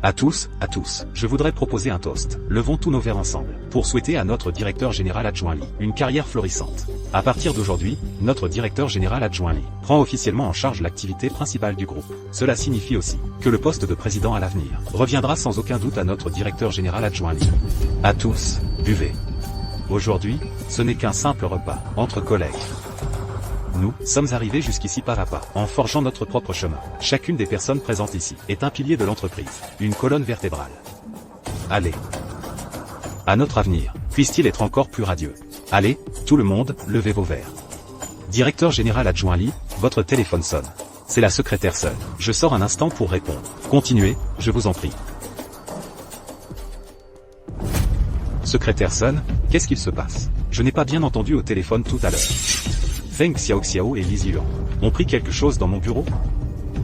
À tous, je voudrais proposer un toast. Levons tous nos verres ensemble, pour souhaiter à notre directeur général adjoint Li une carrière florissante. À partir d'aujourd'hui, notre directeur général adjoint Li prend officiellement en charge l'activité principale du groupe. Cela signifie aussi que le poste de président à l'avenir reviendra sans aucun doute à notre directeur général adjoint Li. À tous, buvez. Aujourd'hui, ce n'est qu'un simple repas, entre collègues. Nous sommes arrivés jusqu'ici pas à pas, en forgeant notre propre chemin. Chacune des personnes présentes ici est un pilier de l'entreprise, une colonne vertébrale. Allez. À notre avenir, puisse-t-il être encore plus radieux. Allez, tout le monde, levez vos verres. Directeur général adjoint Li, votre téléphone sonne. C'est la secrétaire Sun. Je sors un instant pour répondre. Continuez, je vous en prie. Secrétaire Sun, qu'est-ce qu'il se passe? Je n'ai pas bien entendu au téléphone tout à l'heure. Feng Xiao et Li Ziluan ont pris quelque chose dans mon bureau?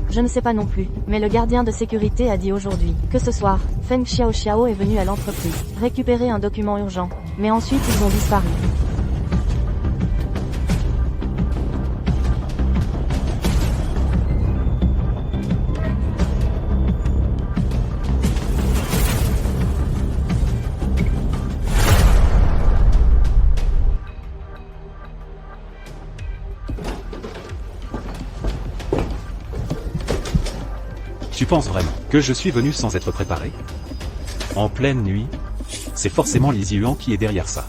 Je ne sais pas non plus, mais le gardien de sécurité a dit aujourd'hui que ce soir, Feng Xiao est venu à l'entreprise récupérer un document urgent, mais ensuite ils ont disparu. Tu penses vraiment que je suis venu sans être préparé? En pleine nuit? C'est forcément Lizzie Huan qui est derrière ça.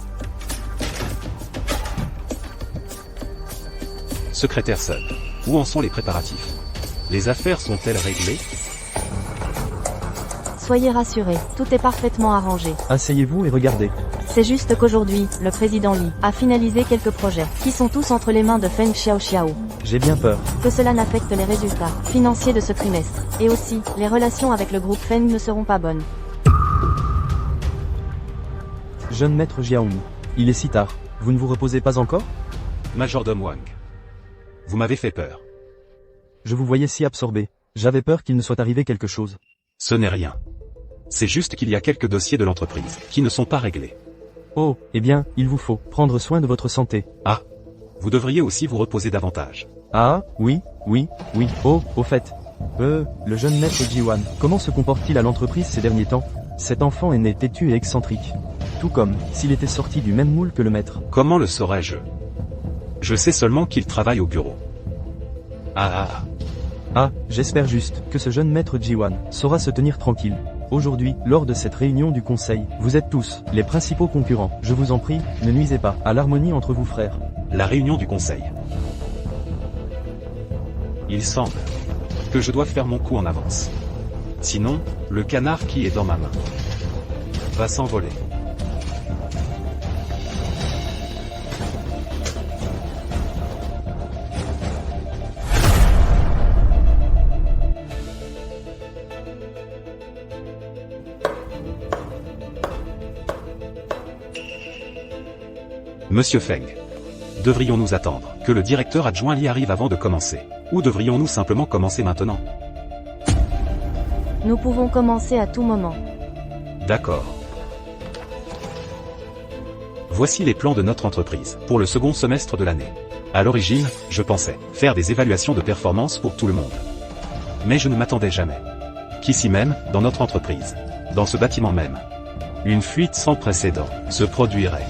Secrétaire Sun, où en sont les préparatifs? Les affaires sont-elles réglées? Soyez rassurés, tout est parfaitement arrangé. Asseyez-vous et regardez. C'est juste qu'aujourd'hui, le président Li a finalisé quelques projets, qui sont tous entre les mains de Feng Xiaoxiao. J'ai bien peur. Que cela n'affecte les résultats financiers de ce trimestre. Et aussi, les relations avec le groupe Feng ne seront pas bonnes. Jeune maître Jiaoun. Il est si tard. Vous ne vous reposez pas encore? Majordome Wang. Vous m'avez fait peur. Je vous voyais si absorbé. J'avais peur qu'il ne soit arrivé quelque chose. Ce n'est rien. C'est juste qu'il y a quelques dossiers de l'entreprise qui ne sont pas réglés. Oh, eh bien, il vous faut prendre soin de votre santé. Ah. Vous devriez aussi vous reposer davantage. Ah, oui. Oh, au fait. Le jeune maître Jiwan, comment se comporte-t-il à l'entreprise ces derniers temps? Cet enfant est né têtu et excentrique. Tout comme s'il était sorti du même moule que le maître. Comment le saurais-je? Je sais seulement qu'il travaille au bureau. Ah, j'espère juste que ce jeune maître Jiwan saura se tenir tranquille. Aujourd'hui, lors de cette réunion du conseil, vous êtes tous les principaux concurrents. Je vous en prie, ne nuisez pas à l'harmonie entre vous frères. La réunion du conseil. Il semble que je dois faire mon coup en avance. Sinon, le canard qui est dans ma main va s'envoler. Monsieur Feng. Devrions-nous attendre que le directeur adjoint Li arrive avant de commencer? Ou devrions-nous simplement commencer maintenant? Nous pouvons commencer à tout moment. D'accord. Voici les plans de notre entreprise pour le second semestre de l'année. À l'origine, je pensais faire des évaluations de performance pour tout le monde. Mais je ne m'attendais jamais qu'ici même, dans notre entreprise, dans ce bâtiment même, une fuite sans précédent se produirait.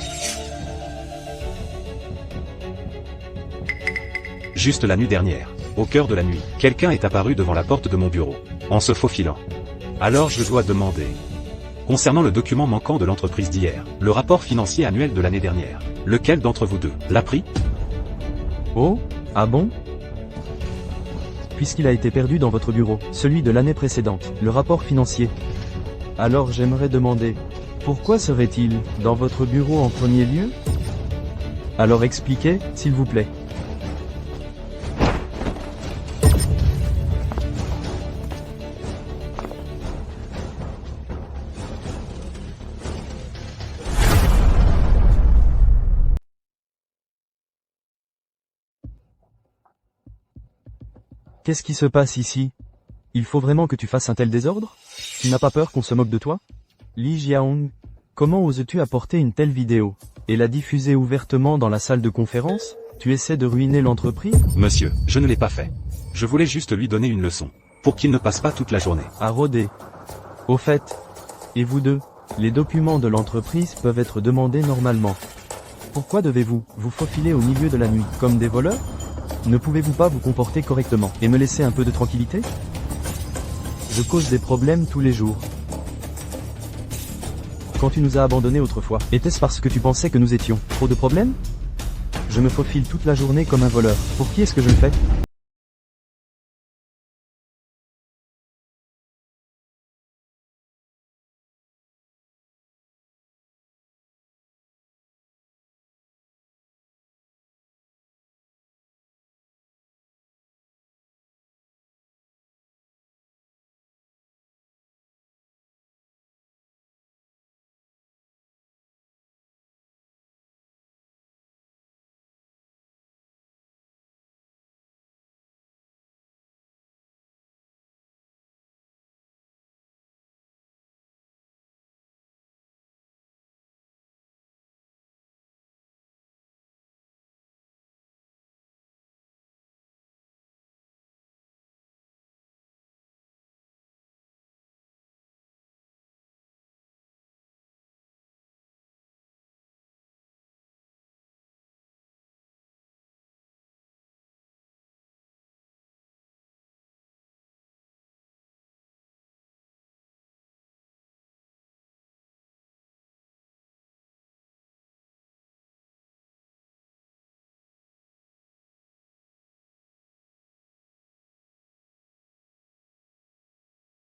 Juste la nuit dernière, au cœur de la nuit, quelqu'un est apparu devant la porte de mon bureau, en se faufilant. Alors je dois demander. Concernant le document manquant de l'entreprise d'hier, le rapport financier annuel de l'année dernière, lequel d'entre vous deux l'a pris? Oh, ah bon? Puisqu'il a été perdu dans votre bureau, celui de l'année précédente, le rapport financier. Alors j'aimerais demander, pourquoi serait-il dans votre bureau en premier lieu? Alors expliquez, s'il vous plaît. Qu'est-ce qui se passe ici? Il faut vraiment que tu fasses un tel désordre? Tu n'as pas peur qu'on se moque de toi? Li Jiaong, comment oses-tu apporter une telle vidéo et la diffuser ouvertement dans la salle de conférence? Tu essaies de ruiner l'entreprise? Monsieur, je ne l'ai pas fait. Je voulais juste lui donner une leçon, pour qu'il ne passe pas toute la journée à rôder. Au fait, et vous deux, les documents de l'entreprise peuvent être demandés normalement. Pourquoi devez-vous vous faufiler au milieu de la nuit, comme des voleurs? Ne pouvez-vous pas vous comporter correctement et me laisser un peu de tranquillité? Je cause des problèmes tous les jours. Quand tu nous as abandonnés autrefois, était-ce parce que tu pensais que nous étions trop de problèmes? Je me faufile toute la journée comme un voleur. Pour qui est-ce que je le fais?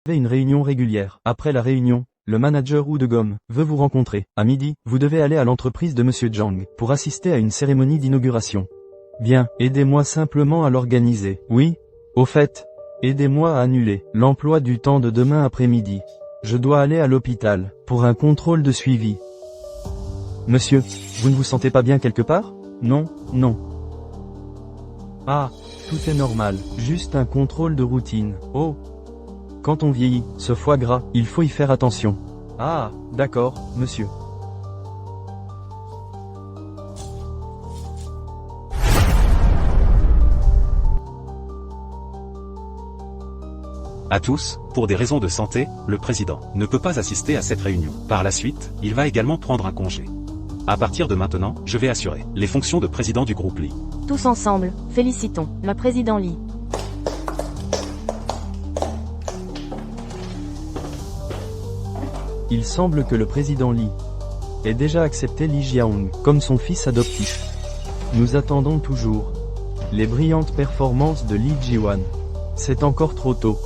Une réunion régulière. Après la réunion, le manager Udegom veut vous rencontrer. À midi, vous devez aller à l'entreprise de Monsieur Zhang pour assister à une cérémonie d'inauguration. Bien, aidez-moi simplement à l'organiser. Oui. Au fait, aidez-moi à annuler l'emploi du temps de demain après-midi. Je dois aller à l'hôpital pour un contrôle de suivi. Monsieur, vous ne vous sentez pas bien quelque part? Non, non. Ah, tout est normal, juste un contrôle de routine. Oh. Quand on vieillit, ce foie gras, il faut y faire attention. Ah, d'accord, monsieur. À tous, pour des raisons de santé, le président ne peut pas assister à cette réunion. Par la suite, il va également prendre un congé. À partir de maintenant, je vais assurer les fonctions de président du groupe Lee. Tous ensemble, félicitons le président Lee. Il semble que le président Lee ait déjà accepté Li Jiaong comme son fils adoptif. Nous attendons toujours les brillantes performances de Li Jiwan. C'est encore trop tôt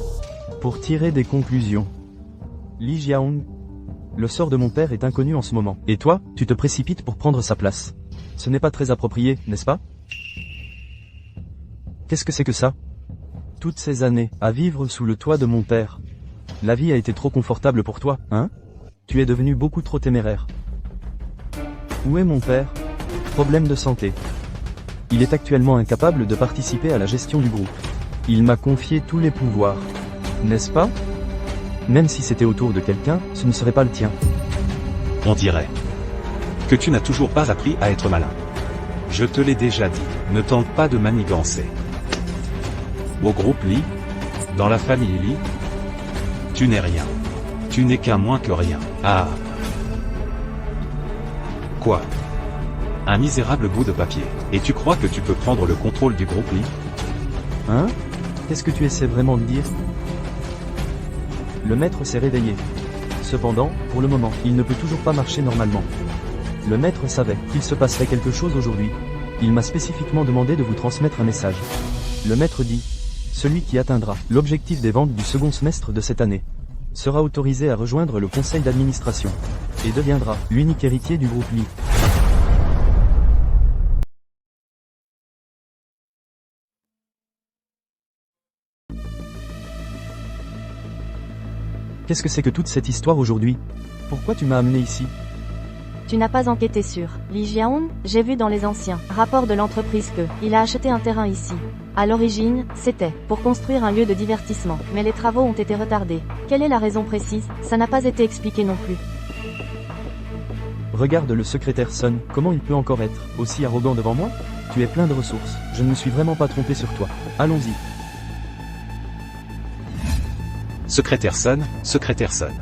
pour tirer des conclusions. Li Jiaong, le sort de mon père est inconnu en ce moment. Et toi, tu te précipites pour prendre sa place. Ce n'est pas très approprié, n'est-ce pas? Qu'est-ce que c'est que ça? Toutes ces années à vivre sous le toit de mon père. La vie a été trop confortable pour toi, hein? Tu es devenu beaucoup trop téméraire. Où est mon père? Problème de santé. Il est actuellement incapable de participer à la gestion du groupe. Il m'a confié tous les pouvoirs. N'est-ce pas? Même si c'était autour de quelqu'un, ce ne serait pas le tien. On dirait que tu n'as toujours pas appris à être malin. Je te l'ai déjà dit, ne tente pas de manigancer. Au groupe Lee, dans la famille Lee, tu n'es rien. Tu n'es qu'un moins que rien. Ah. Quoi? Un misérable bout de papier. Et tu crois que tu peux prendre le contrôle du groupe Lee? Hein? Qu'est-ce que tu essaies vraiment de dire? Le maître s'est réveillé. Cependant, pour le moment, il ne peut toujours pas marcher normalement. Le maître savait qu'il se passerait quelque chose aujourd'hui. Il m'a spécifiquement demandé de vous transmettre un message. Le maître dit, celui qui atteindra l'objectif des ventes du second semestre de cette année sera autorisé à rejoindre le conseil d'administration et deviendra l'unique héritier du groupe Lee. Qu'est-ce que c'est que toute cette histoire aujourd'hui? Pourquoi tu m'as amené ici? Tu n'as pas enquêté sur Li Jiaong? J'ai vu dans les anciens rapports de l'entreprise que il a acheté un terrain ici. À l'origine, c'était pour construire un lieu de divertissement, mais les travaux ont été retardés. Quelle est la raison précise? Ça n'a pas été expliqué non plus. Regarde le secrétaire Sun, comment il peut encore être aussi arrogant devant moi? Tu es plein de ressources, je ne me suis vraiment pas trompé sur toi. Allons-y. Secrétaire Sun, secrétaire Sun.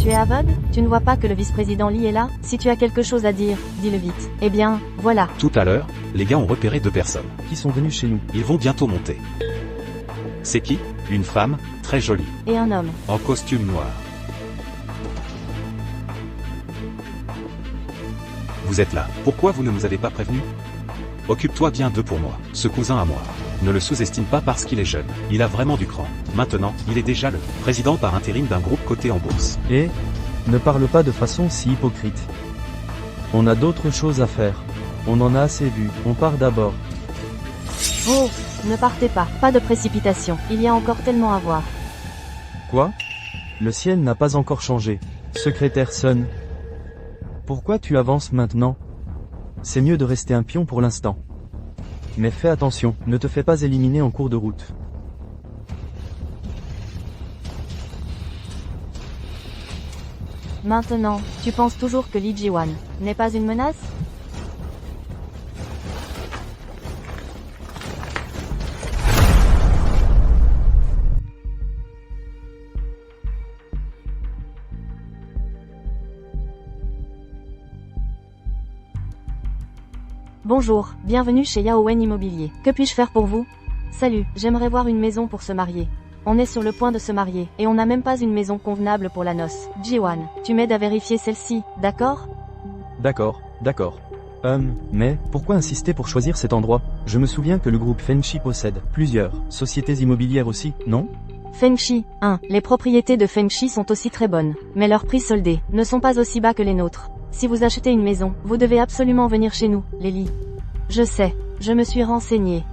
Tu es aveugle? Tu ne vois pas que le vice-président Lee est là? Si tu as quelque chose à dire, dis-le vite. Eh bien, voilà. Tout à l'heure, les gars ont repéré 2 personnes. Qui sont venus chez nous. Ils vont bientôt monter. C'est qui? Une femme, très jolie. Et un homme. En costume noir. Vous êtes là. Pourquoi vous ne nous avez pas prévenus? Occupe-toi bien d'eux pour moi. Ce cousin à moi. Ne le sous-estime pas parce qu'il est jeune. Il a vraiment du cran. Maintenant, il est déjà le président par intérim d'un groupe coté en bourse. Et ne parle pas de façon si hypocrite. On a d'autres choses à faire. On en a assez vu. On part d'abord. Oh, ne partez pas. Pas de précipitation. Il y a encore tellement à voir. Quoi? Le ciel n'a pas encore changé. Secrétaire Sun. Pourquoi tu avances maintenant? C'est mieux de rester un pion pour l'instant. Mais fais attention, ne te fais pas éliminer en cours de route. Maintenant, tu penses toujours que Li Jiwan n'est pas une menace? Bonjour, bienvenue chez Yaowen Immobilier. Que puis-je faire pour vous? Salut, j'aimerais voir une maison pour se marier. On est sur le point de se marier, et on n'a même pas une maison convenable pour la noce. Jiwan, tu m'aides à vérifier celle-ci, d'accord? D'accord, d'accord. Mais, pourquoi insister pour choisir cet endroit? Je me souviens que le groupe Fenchi possède plusieurs sociétés immobilières aussi, non? Fengshi, 1. Les propriétés de Fengshi sont aussi très bonnes, mais leurs prix soldés ne sont pas aussi bas que les nôtres. Si vous achetez une maison, vous devez absolument venir chez nous, Lily. Je sais, je me suis renseignée.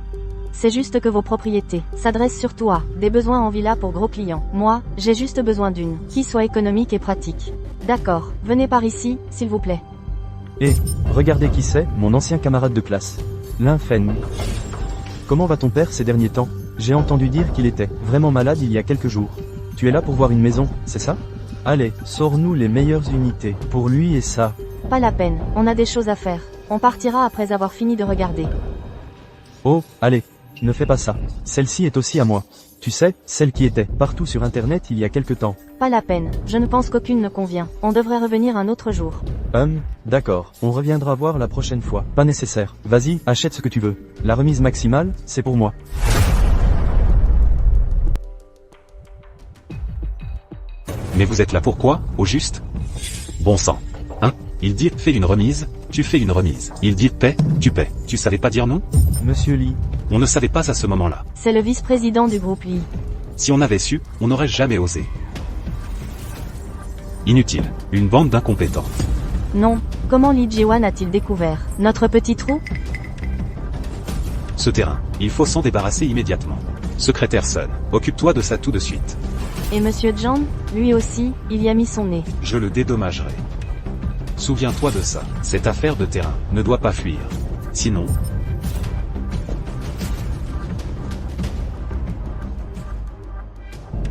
C'est juste que vos propriétés s'adressent surtout à des besoins en villa pour gros clients. Moi, j'ai juste besoin d'une qui soit économique et pratique. D'accord, venez par ici, s'il vous plaît. Et, regardez qui c'est, mon ancien camarade de classe. Lin Feng. Comment va ton père ces derniers temps? J'ai entendu dire qu'il était vraiment malade il y a quelques jours. Tu es là pour voir une maison, c'est ça? Allez, sors-nous les meilleures unités, pour lui et ça. Pas la peine, on a des choses à faire. On partira après avoir fini de regarder. Oh, allez, ne fais pas ça. Celle-ci est aussi à moi. Tu sais, celle qui était partout sur internet il y a quelque temps. Pas la peine, je ne pense qu'aucune ne convient. On devrait revenir un autre jour. D'accord, on reviendra voir la prochaine fois. Pas nécessaire. Vas-y, achète ce que tu veux. La remise maximale, c'est pour moi. Mais vous êtes là pourquoi, au juste? Bon sang. Hein? Il dit fais une remise, tu fais une remise. Il dit paie, tu paies. Tu savais pas dire non? Monsieur Lee. On ne savait pas à ce moment-là. C'est le vice-président du groupe Lee. Si on avait su, on n'aurait jamais osé. Inutile. Une bande d'incompétents. Non, comment Lee Ji-wan a-t-il découvert notre petit trou? Ce terrain, il faut s'en débarrasser immédiatement. Secrétaire Sun, occupe-toi de ça tout de suite. Et Monsieur John, lui aussi, il y a mis son nez. Je le dédommagerai. Souviens-toi de ça. Cette affaire de terrain ne doit pas fuir. Sinon...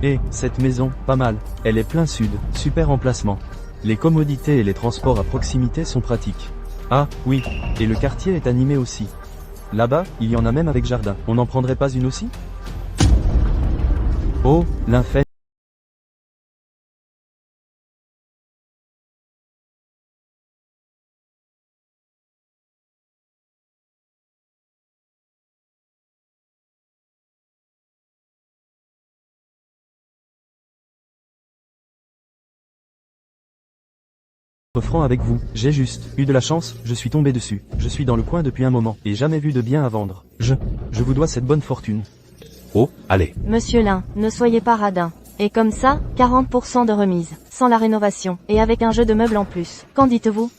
Et, cette maison, pas mal. Elle est plein sud, super emplacement. Les commodités et les transports à proximité sont pratiques. Ah, oui, et le quartier est animé aussi. Là-bas, il y en a même avec jardin. On n'en prendrait pas une aussi? Oh, l'infect. Franc avec vous, j'ai juste eu de la chance, je suis tombé dessus. Je suis dans le coin depuis un moment, et jamais vu de bien à vendre. Je vous dois cette bonne fortune. Oh, allez. Monsieur Lin, ne soyez pas radin. Et comme ça, 40% de remise, sans la rénovation, et avec un jeu de meubles en plus. Qu'en dites-vous?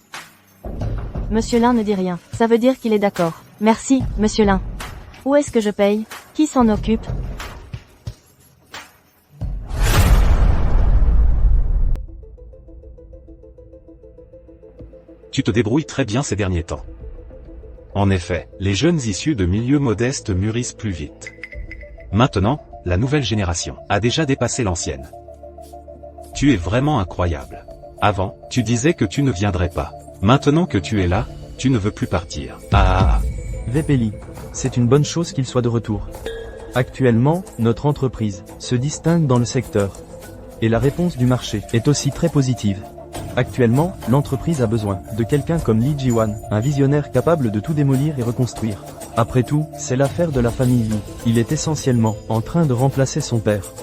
Monsieur Lin ne dit rien, ça veut dire qu'il est d'accord. Merci, Monsieur Lin. Où est-ce que je paye? Qui s'en occupe? Tu te débrouilles très bien ces derniers temps. En effet, les jeunes issus de milieux modestes mûrissent plus vite. Maintenant, la nouvelle génération a déjà dépassé l'ancienne. Tu es vraiment incroyable. Avant, tu disais que tu ne viendrais pas. Maintenant que tu es là, tu ne veux plus partir. Vepeli, c'est une bonne chose qu'il soit de retour. Actuellement, notre entreprise se distingue dans le secteur. Et la réponse du marché est aussi très positive. Actuellement, l'entreprise a besoin de quelqu'un comme Lee Ji-wan, un visionnaire capable de tout démolir et reconstruire. Après tout, c'est l'affaire de la famille Lee. Il est essentiellement en train de remplacer son père.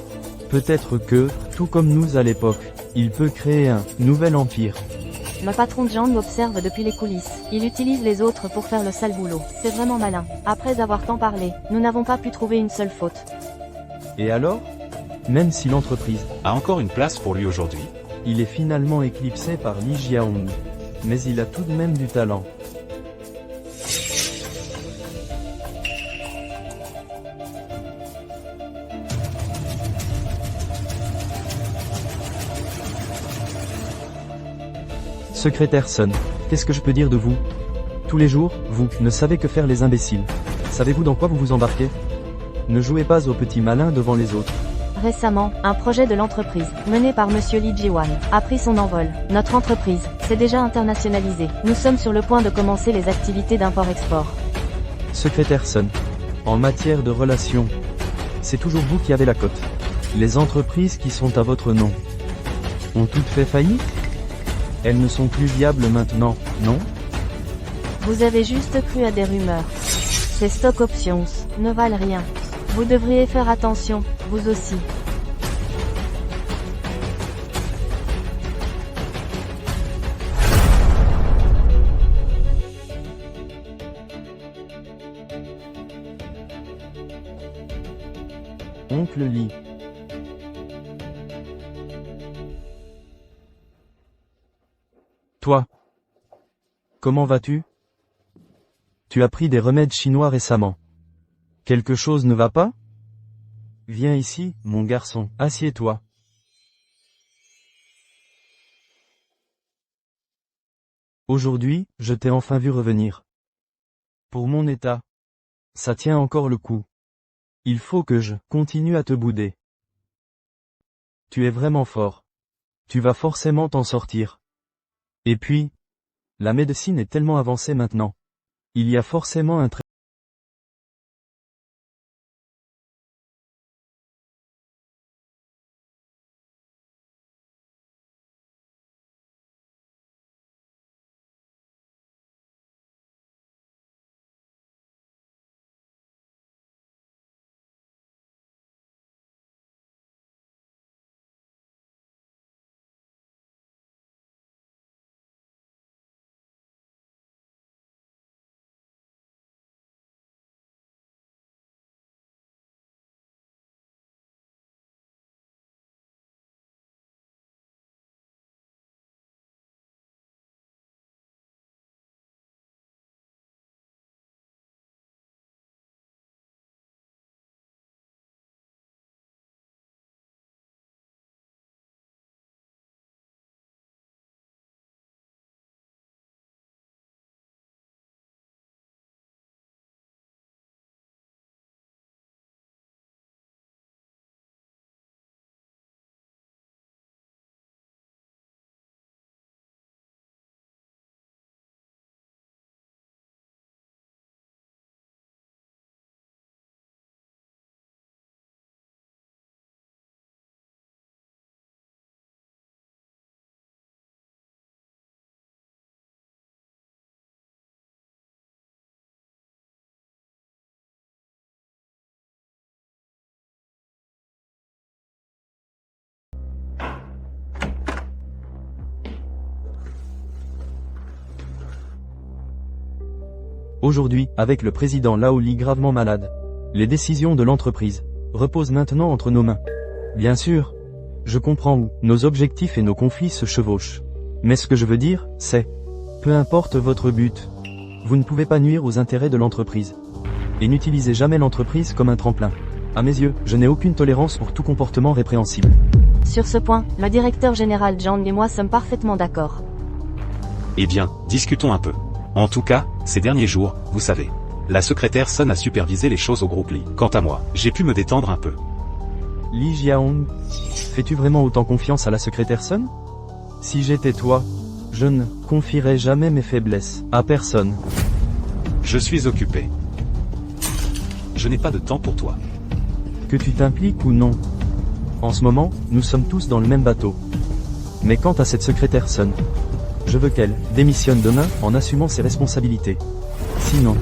Peut-être que, tout comme nous à l'époque, il peut créer un nouvel empire. Le patron Zhang observe depuis les coulisses. Il utilise les autres pour faire le sale boulot. C'est vraiment malin. Après avoir tant parlé, nous n'avons pas pu trouver une seule faute. Et alors? Même si l'entreprise a encore une place pour lui aujourd'hui. Il est finalement éclipsé par Lee Jiaong. Mais il a tout de même du talent. Secrétaire Sun, qu'est-ce que je peux dire de vous? Tous les jours, vous ne savez que faire les imbéciles. Savez-vous dans quoi vous vous embarquez? Ne jouez pas au petit malin devant les autres. Récemment, un projet de l'entreprise, mené par Monsieur Lee Ji-wan, a pris son envol. Notre entreprise s'est déjà internationalisée. Nous sommes sur le point de commencer les activités d'import-export. Secrétaire Sun, en matière de relations, c'est toujours vous qui avez la cote. Les entreprises qui sont à votre nom ont toutes fait faillite? Elles ne sont plus viables maintenant, non? Vous avez juste cru à des rumeurs. Ces stock options ne valent rien. Vous devriez faire attention, vous aussi. Oncle Lee. Comment vas-tu? Tu as pris des remèdes chinois récemment. Quelque chose ne va pas? Viens ici, mon garçon, assieds-toi. Aujourd'hui, je t'ai enfin vu revenir. Pour mon état, ça tient encore le coup. Il faut que je continue à te bouder. Tu es vraiment fort. Tu vas forcément t'en sortir. Et puis, la médecine est tellement avancée maintenant. Il y a forcément un traitement. Aujourd'hui, avec le président Laoli gravement malade, les décisions de l'entreprise reposent maintenant entre nos mains. Bien sûr, je comprends où nos objectifs et nos conflits se chevauchent. Mais ce que je veux dire, c'est, peu importe votre but, vous ne pouvez pas nuire aux intérêts de l'entreprise. Et n'utilisez jamais l'entreprise comme un tremplin. À mes yeux, je n'ai aucune tolérance pour tout comportement répréhensible. Sur ce point, le directeur général Zhang et moi sommes parfaitement d'accord. Eh bien, discutons un peu. En tout cas, ces derniers jours, vous savez, la secrétaire Sun a supervisé les choses au groupe Li. Quant à moi, j'ai pu me détendre un peu. Li Jiahong, fais-tu vraiment autant confiance à la secrétaire Sun? Si j'étais toi, je ne confierais jamais mes faiblesses à personne. Je suis occupé. Je n'ai pas de temps pour toi. Que tu t'impliques ou non. En ce moment, nous sommes tous dans le même bateau. Mais quant à cette secrétaire Sun, je veux qu'elle démissionne demain en assumant ses responsabilités. Sinon...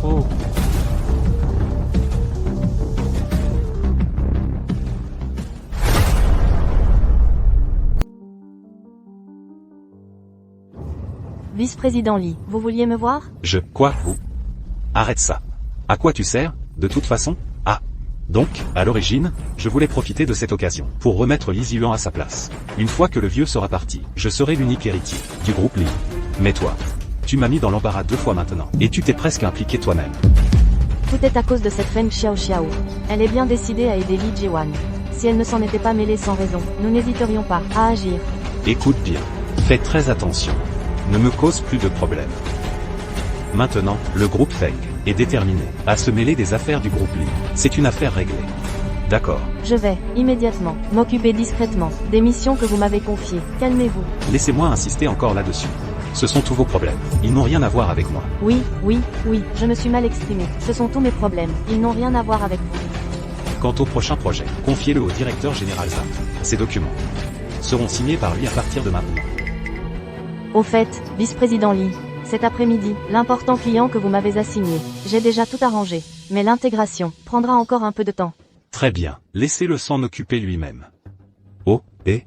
Oh. Vice-président Li, vous vouliez me voir? Quoi, vous? Arrête ça. À quoi tu sers, de toute façon? Ah. Donc, à l'origine, je voulais profiter de cette occasion pour remettre Li Ziyuan à sa place. Une fois que le vieux sera parti, je serai l'unique héritier du groupe Li. Mais toi, tu m'as mis dans l'embarras 2 fois maintenant, et tu t'es presque impliqué toi-même. Tout est à cause de cette Feng Xiao Xiao. Elle est bien décidée à aider Li Jiwan. Si elle ne s'en était pas mêlée sans raison, nous n'hésiterions pas à agir. Écoute bien. Fais très attention. Ne me cause plus de problèmes. Maintenant, le groupe Feng est déterminé à se mêler des affaires du groupe Li. C'est une affaire réglée. D'accord. Je vais, immédiatement, m'occuper discrètement des missions que vous m'avez confiées. Calmez-vous. Laissez-moi insister encore là-dessus. Ce sont tous vos problèmes. Ils n'ont rien à voir avec moi. Oui, je me suis mal exprimé. Ce sont tous mes problèmes. Ils n'ont rien à voir avec vous. Quant au prochain projet, confiez-le au directeur général Zhang. Ces documents seront signés par lui à partir de maintenant. Au fait, vice-président Li, cet après-midi, l'important client que vous m'avez assigné, j'ai déjà tout arrangé. Mais l'intégration prendra encore un peu de temps. Très bien, laissez-le s'en occuper lui-même. Oh, et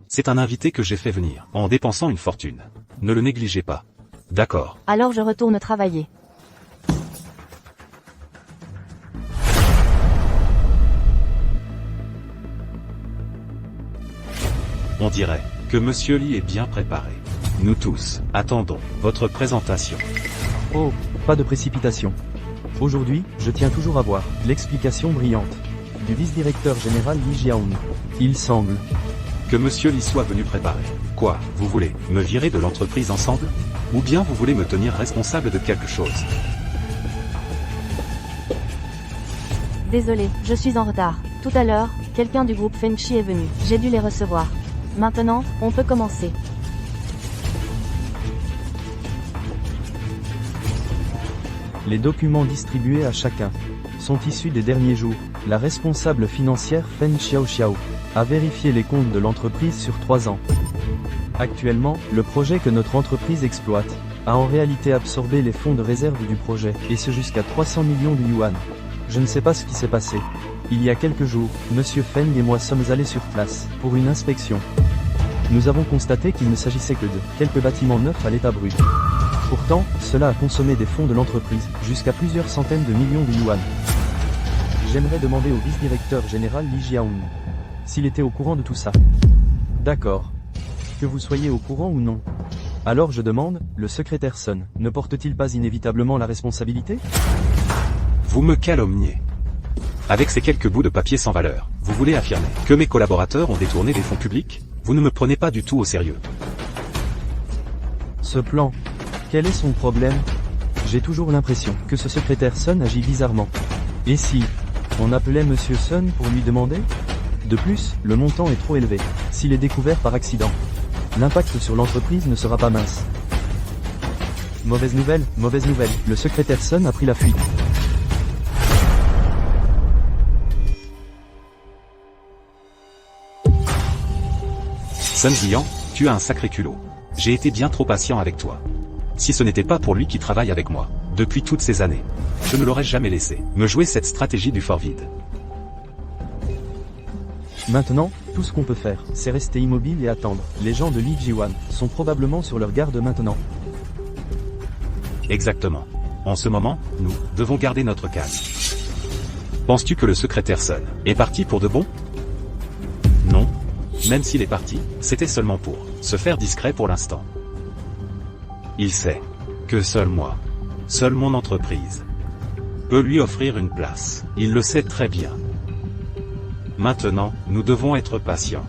c'est un invité que j'ai fait venir, en dépensant une fortune. Ne le négligez pas. D'accord. Alors je retourne travailler. On dirait que Monsieur Lee est bien préparé. Nous tous, attendons votre présentation. Oh, pas de précipitation. Aujourd'hui, je tiens toujours à voir l'explication brillante du vice-directeur général Lee Jiaoun. Il semble Que Monsieur Lee soit venu préparer. Quoi, vous voulez me virer de l'entreprise ensemble? Ou bien vous voulez me tenir responsable de quelque chose? Désolé, je suis en retard. Tout à l'heure, quelqu'un du groupe Fenchi est venu. J'ai dû les recevoir. Maintenant, on peut commencer. Les documents distribués à chacun sont issus des derniers jours. La responsable financière Fen Xiaoxiao a vérifié les comptes de l'entreprise sur 3 ans. Actuellement, le projet que notre entreprise exploite a en réalité absorbé les fonds de réserve du projet, et ce jusqu'à 300 millions de yuan. Je ne sais pas ce qui s'est passé. Il y a quelques jours, Monsieur Feng et moi sommes allés sur place pour une inspection. Nous avons constaté qu'il ne s'agissait que de quelques bâtiments neufs à l'état brut. Pourtant, cela a consommé des fonds de l'entreprise, jusqu'à plusieurs centaines de millions de yuan. J'aimerais demander au vice-directeur général Lee Jiaoun s'il était au courant de tout ça. D'accord. Que vous soyez au courant ou non. Alors je demande, le secrétaire Sun ne porte-t-il pas inévitablement la responsabilité? Vous me calomniez. Avec ces quelques bouts de papier sans valeur, vous voulez affirmer que mes collaborateurs ont détourné des fonds publics? Vous ne me prenez pas du tout au sérieux. Ce plan, quel est son problème? J'ai toujours l'impression que ce secrétaire Sun agit bizarrement. Et si on appelait Monsieur Sun pour lui demander? De plus, le montant est trop élevé. S'il est découvert par accident, l'impact sur l'entreprise ne sera pas mince. Mauvaise nouvelle, le secrétaire Sun a pris la fuite. Sun Jian, tu as un sacré culot. J'ai été bien trop patient avec toi. Si ce n'était pas pour lui qui travaille avec moi, depuis toutes ces années, je ne l'aurais jamais laissé me jouer cette stratégie du fort vide. Maintenant, tout ce qu'on peut faire, c'est rester immobile et attendre. Les gens de Lee Jiwan sont probablement sur leur garde maintenant. Exactement. En ce moment, nous devons garder notre calme. Penses-tu que le secrétaire Sun est parti pour de bon? Non. Même s'il est parti, c'était seulement pour se faire discret pour l'instant. Il sait que seul moi, seule mon entreprise, peut lui offrir une place. Il le sait très bien. Maintenant, nous devons être patients.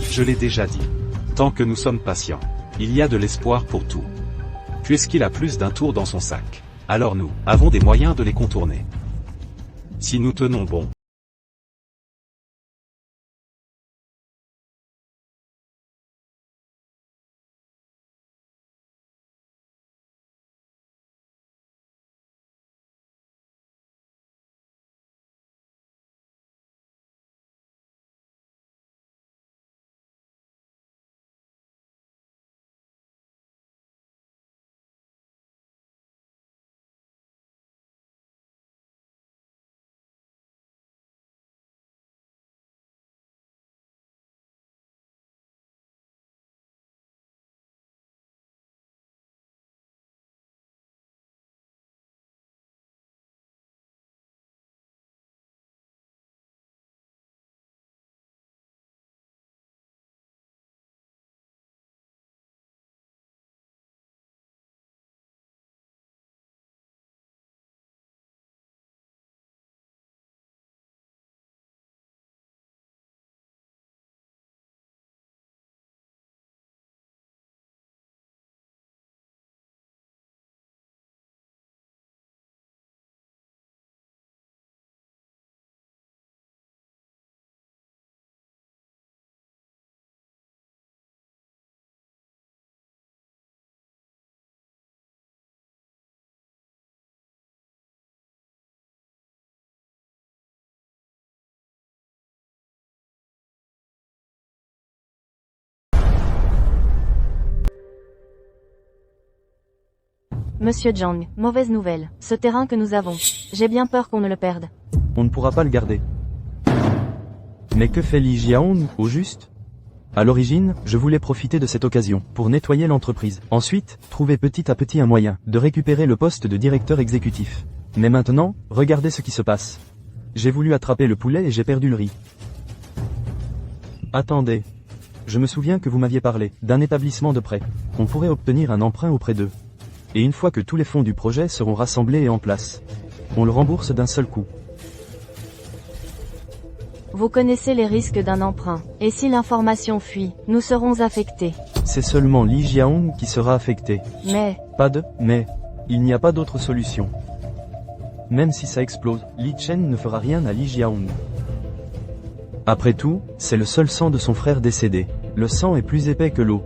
Je l'ai déjà dit. Tant que nous sommes patients, il y a de l'espoir pour tout. Puisqu'il a plus d'un tour dans son sac, alors nous avons des moyens de les contourner. Si nous tenons bon. Monsieur Zhang, mauvaise nouvelle. Ce terrain que nous avons, j'ai bien peur qu'on ne le perde. On ne pourra pas le garder. Mais que fait Lee Jiaoun, au juste? À l'origine, je voulais profiter de cette occasion pour nettoyer l'entreprise. Ensuite, trouver petit à petit un moyen de récupérer le poste de directeur exécutif. Mais maintenant, regardez ce qui se passe. J'ai voulu attraper le poulet et j'ai perdu le riz. Attendez. Je me souviens que vous m'aviez parlé d'un établissement de prêt. On pourrait obtenir un emprunt auprès d'eux. Et une fois que tous les fonds du projet seront rassemblés et en place, on le rembourse d'un seul coup. Vous connaissez les risques d'un emprunt. Et si l'information fuit, nous serons affectés. C'est seulement Li Jiahong qui sera affecté. Mais, Mais, il n'y a pas d'autre solution. Même si ça explose, Li Chen ne fera rien à Li Jiahong. Après tout, c'est le seul sang de son frère décédé. Le sang est plus épais que l'eau.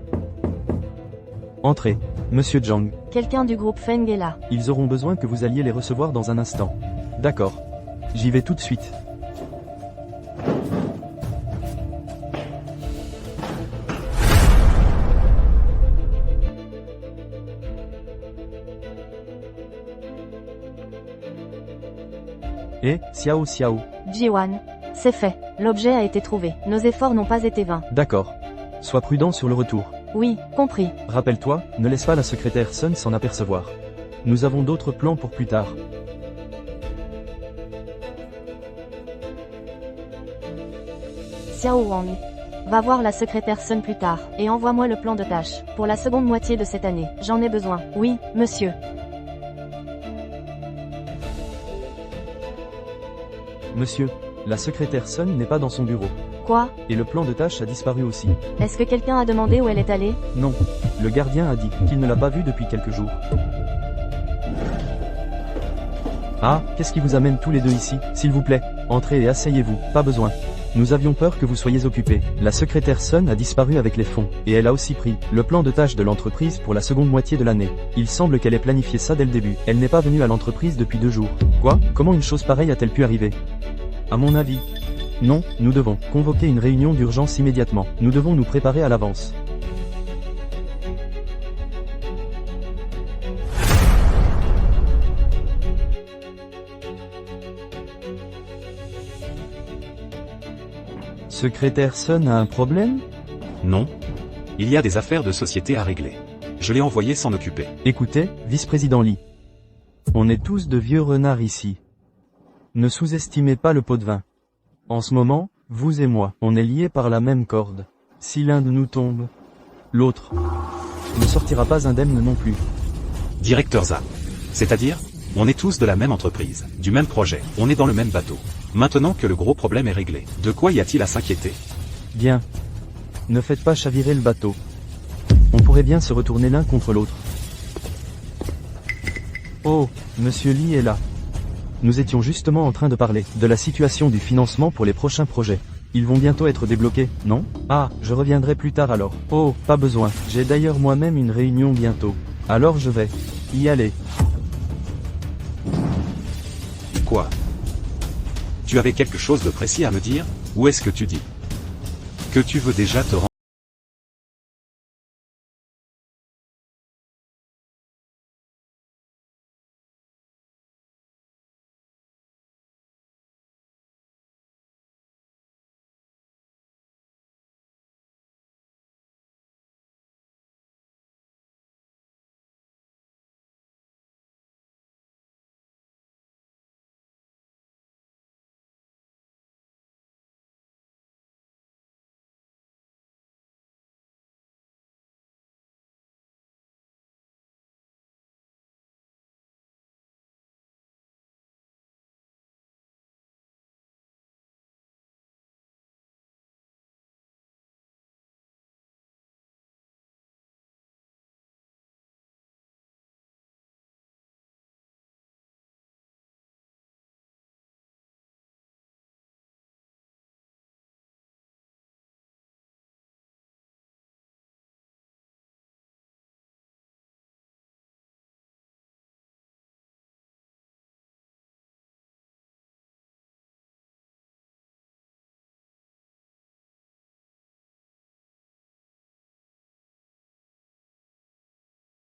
Entrez, Monsieur Zhang. quelqu'un du groupe Feng est là. Ils auront besoin que vous alliez les recevoir dans un instant. D'accord. J'y vais tout de suite. Xiao Xiao. Jiwan. C'est fait. L'objet a été trouvé. Nos efforts n'ont pas été vains. D'accord. Sois prudent sur le retour. Oui, compris. Rappelle-toi, ne laisse pas la secrétaire Sun s'en apercevoir. Nous avons d'autres plans pour plus tard. Xiao Wang. Va voir la secrétaire Sun plus tard, et envoie-moi le plan de tâche, pour la seconde moitié de cette année. J'en ai besoin. Oui, monsieur. Monsieur, la secrétaire Sun n'est pas dans son bureau. Quoi? Et le plan de tâche a disparu aussi. Est-ce que quelqu'un a demandé où elle est allée? Non. Le gardien a dit qu'il ne l'a pas vue depuis quelques jours. Ah, qu'est-ce qui vous amène tous les deux ici? S'il vous plaît, entrez et asseyez-vous, pas besoin. Nous avions peur que vous soyez occupés. La secrétaire Sun a disparu avec les fonds, et elle a aussi pris le plan de tâche de l'entreprise pour la seconde moitié de l'année. Il semble qu'elle ait planifié ça dès le début. Elle n'est pas venue à l'entreprise depuis 2 jours. Quoi? Comment une chose pareille a-t-elle pu arriver? À mon avis. Non, nous devons convoquer une réunion d'urgence immédiatement. Nous devons nous préparer à l'avance. Secrétaire Sun a un problème? Non. Il y a des affaires de société à régler. Je l'ai envoyé s'en occuper. Écoutez, vice-président Li. On est tous de vieux renards ici. Ne sous-estimez pas le pot de vin. En ce moment, vous et moi, on est liés par la même corde. Si l'un de nous tombe, l'autre ne sortira pas indemne non plus. Directeur ZA. C'est-à-dire, on est tous de la même entreprise, du même projet, on est dans le même bateau. Maintenant que le gros problème est réglé, de quoi y a-t-il à s'inquiéter? Bien. Ne faites pas chavirer le bateau. On pourrait bien se retourner l'un contre l'autre. Oh, Monsieur Li est là. Nous étions justement en train de parler de la situation du financement pour les prochains projets. Ils vont bientôt être débloqués, non? Ah, je reviendrai plus tard alors. Oh, pas besoin. J'ai d'ailleurs moi-même une réunion bientôt. Alors je vais y aller. Quoi? Tu avais quelque chose de précis à me dire? Ou est-ce que tu dis que tu veux déjà te rendre?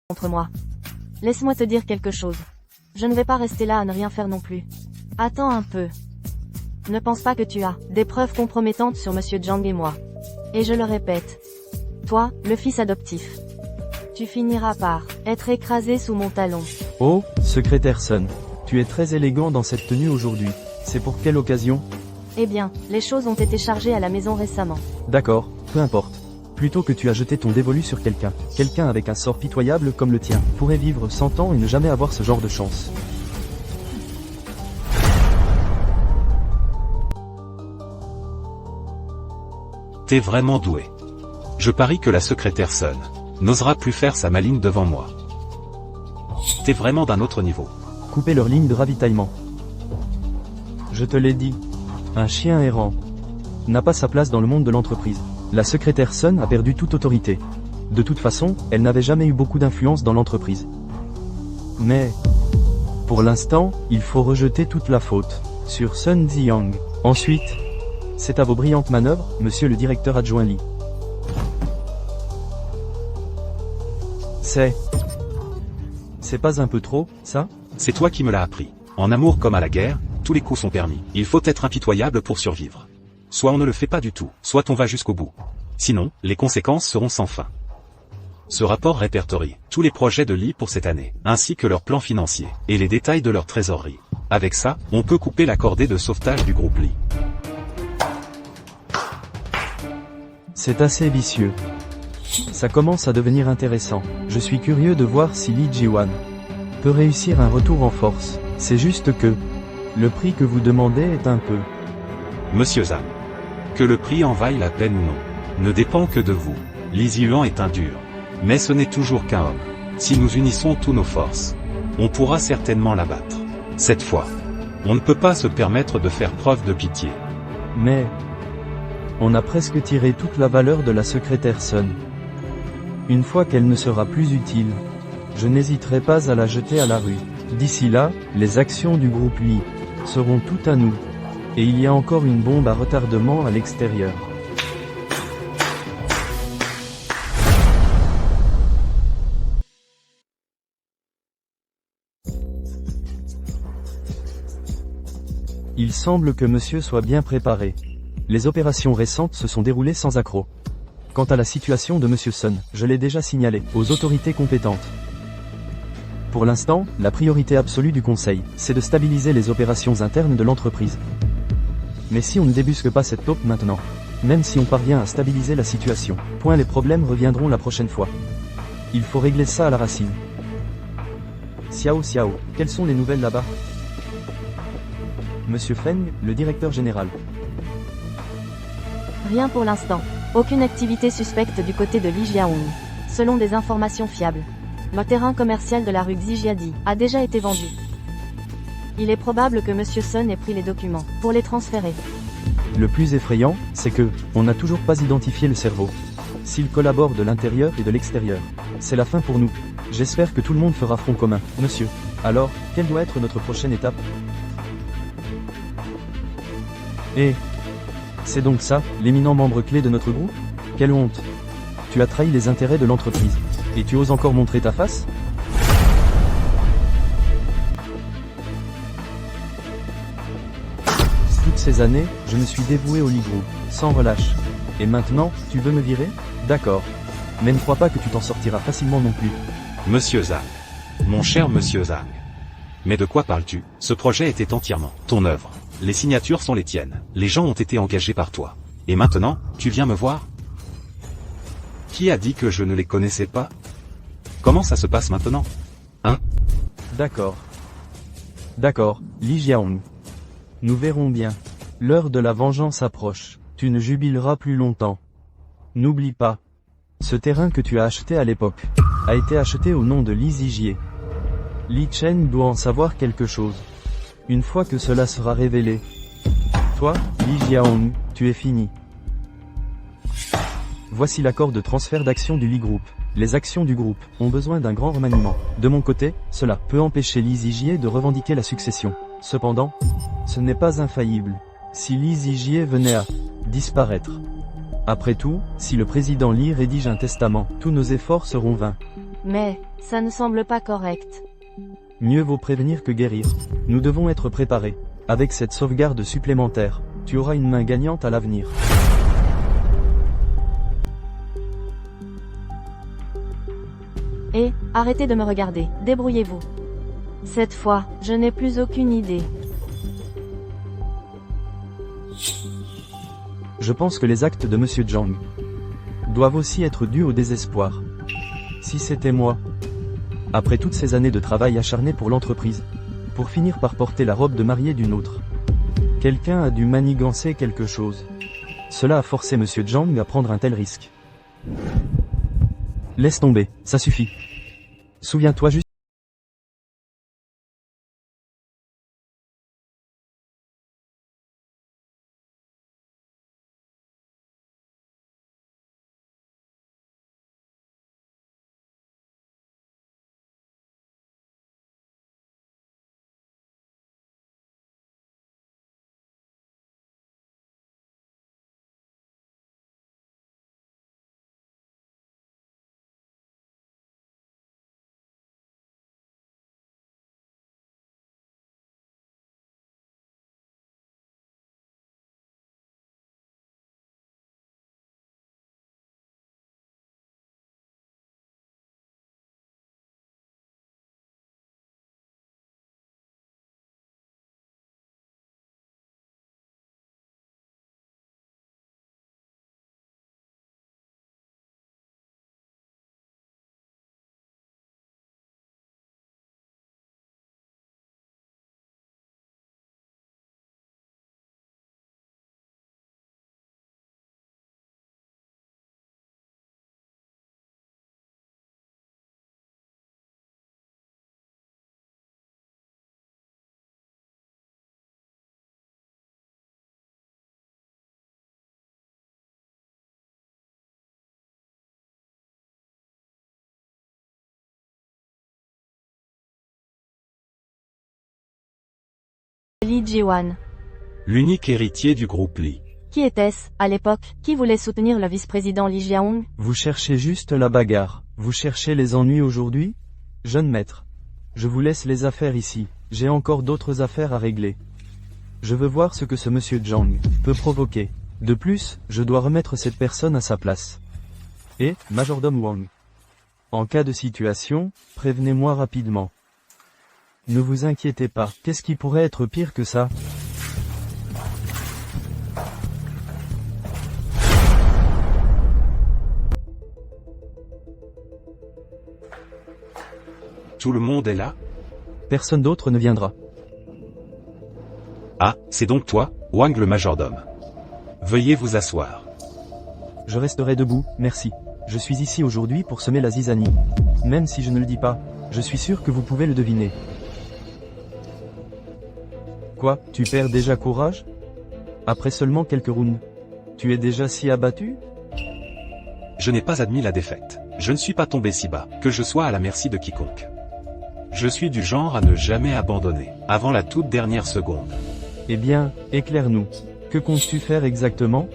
Contre moi. Laisse-moi te dire quelque chose. Je ne vais pas rester là à ne rien faire non plus. Attends un peu. Ne pense pas que tu as des preuves compromettantes sur Monsieur Zhang et moi. Et je le répète. Toi, le fils adoptif. Tu finiras par être écrasé sous mon talon. Oh, secrétaire Sun. Tu es très élégant dans cette tenue aujourd'hui. C'est pour quelle occasion? Eh bien, les choses ont été chargées à la maison récemment. D'accord, peu importe. Plutôt que tu as jeté ton dévolu sur quelqu'un, quelqu'un avec un sort pitoyable comme le tien, pourrait vivre 100 ans et ne jamais avoir ce genre de chance. T'es vraiment doué. Je parie que la secrétaire Sun n'osera plus faire sa maligne devant moi. T'es vraiment d'un autre niveau. Couper leur ligne de ravitaillement. Je te l'ai dit. Un chien errant n'a pas sa place dans le monde de l'entreprise. La secrétaire Sun a perdu toute autorité. De toute façon, elle n'avait jamais eu beaucoup d'influence dans l'entreprise. Mais, pour l'instant, il faut rejeter toute la faute sur Sun Ziyang. Ensuite, c'est à vos brillantes manœuvres, monsieur le directeur adjoint Lee. C'est pas un peu trop, ça? C'est toi qui me l'as appris. En amour comme à la guerre, tous les coups sont permis. Il faut être impitoyable pour survivre. Soit on ne le fait pas du tout, soit on va jusqu'au bout. Sinon, les conséquences seront sans fin. Ce rapport répertorie tous les projets de Lee pour cette année, ainsi que leurs plans financiers, et les détails de leur trésorerie. Avec ça, on peut couper la cordée de sauvetage du groupe Lee. C'est assez vicieux. Ça commence à devenir intéressant. Je suis curieux de voir si Lee Ji-wan peut réussir un retour en force. C'est juste que le prix que vous demandez est un peu... Monsieur Zhang, que le prix en vaille la peine ou non, ne dépend que de vous. Lee Ji-wan est un dur, mais ce n'est toujours qu'un homme. Si nous unissons tous nos forces, on pourra certainement l'abattre. Cette fois, on ne peut pas se permettre de faire preuve de pitié. Mais on a presque tiré toute la valeur de la secrétaire Sun. Une fois qu'elle ne sera plus utile, je n'hésiterai pas à la jeter à la rue. D'ici là, les actions du groupe Lee seront toutes à nous. Et il y a encore une bombe à retardement à l'extérieur. Il semble que monsieur soit bien préparé. Les opérations récentes se sont déroulées sans accroc. Quant à la situation de monsieur Sun, je l'ai déjà signalé aux autorités compétentes. Pour l'instant, la priorité absolue du Conseil, c'est de stabiliser les opérations internes de l'entreprise. Mais si on ne débusque pas cette taupe maintenant, même si on parvient à stabiliser la situation, les problèmes reviendront la prochaine fois. Il faut régler ça à la racine. Xiao, quelles sont les nouvelles là-bas? Monsieur Feng, le directeur général. Rien pour l'instant. Aucune activité suspecte du côté de Lee Jiaong. Selon des informations fiables, le terrain commercial de la rue Xijiadi a déjà été vendu. Il est probable que Monsieur Sun ait pris les documents pour les transférer. Le plus effrayant, c'est que on n'a toujours pas identifié le cerveau. S'il collabore de l'intérieur et de l'extérieur, c'est la fin pour nous. J'espère que tout le monde fera front commun, monsieur. Alors, quelle doit être notre prochaine étape? Et c'est donc ça, l'éminent membre clé de notre groupe? Quelle honte! Tu as trahi les intérêts de l'entreprise. Et tu oses encore montrer ta face? Toutes ces années, je me suis dévoué au Lee Group, sans relâche. Et maintenant, tu veux me virer? D'accord. Mais ne crois pas que tu t'en sortiras facilement non plus. Monsieur Zhang. Mon cher monsieur Zhang. Mais de quoi parles-tu? Ce projet était entièrement ton œuvre. Les signatures sont les tiennes. Les gens ont été engagés par toi. Et maintenant, tu viens me voir? Qui a dit que je ne les connaissais pas? Comment ça se passe maintenant? Hein? D'accord, Lee Jiaong. Nous verrons bien. L'heure de la vengeance approche. Tu ne jubileras plus longtemps. N'oublie pas. Ce terrain que tu as acheté à l'époque a été acheté au nom de Li Zijie. Li Chen doit en savoir quelque chose. Une fois que cela sera révélé, toi, Li Jiaong, tu es fini. Voici l'accord de transfert d'actions du Lee Group. Les actions du groupe ont besoin d'un grand remaniement. De mon côté, cela peut empêcher Li Zijie de revendiquer la succession. Cependant, ce n'est pas infaillible. Si Li Zijie venait à disparaître. Après tout, si le président Lee rédige un testament, tous nos efforts seront vains. Mais, ça ne semble pas correct. Mieux vaut prévenir que guérir. Nous devons être préparés. Avec cette sauvegarde supplémentaire, tu auras une main gagnante à l'avenir. Et, arrêtez de me regarder, débrouillez-vous. Cette fois, je n'ai plus aucune idée. Je pense que les actes de Monsieur Zhang doivent aussi être dus au désespoir. Si c'était moi. Après toutes ces années de travail acharné pour l'entreprise, pour finir par porter la robe de mariée d'une autre. Quelqu'un a dû manigancer quelque chose. Cela a forcé Monsieur Zhang à prendre un tel risque. Laisse tomber, ça suffit. Souviens-toi juste. Li Jiwan. L'unique héritier du groupe Li. Qui était-ce, à l'époque, qui voulait soutenir le vice-président Li Jiahong? Vous cherchez juste la bagarre. Vous cherchez les ennuis aujourd'hui? Jeune maître. Je vous laisse les affaires ici. J'ai encore d'autres affaires à régler. Je veux voir ce que ce monsieur Zhang peut provoquer. De plus, je dois remettre cette personne à sa place. Et, majordome Wang. En cas de situation, prévenez-moi rapidement. Ne vous inquiétez pas, qu'est-ce qui pourrait être pire que ça? Tout le monde est là? Personne d'autre ne viendra. Ah, c'est donc toi, Wang le majordome. Veuillez vous asseoir. Je resterai debout, merci. Je suis ici aujourd'hui pour semer la zizanie. Même si je ne le dis pas, je suis sûr que vous pouvez le deviner. Quoi, tu perds déjà courage? Après seulement quelques rounds. Tu es déjà si abattu? Je n'ai pas admis la défaite. Je ne suis pas tombé si bas, que je sois à la merci de quiconque. Je suis du genre à ne jamais abandonner, avant la toute dernière seconde. Eh bien, éclaire-nous. Que comptes-tu faire exactement?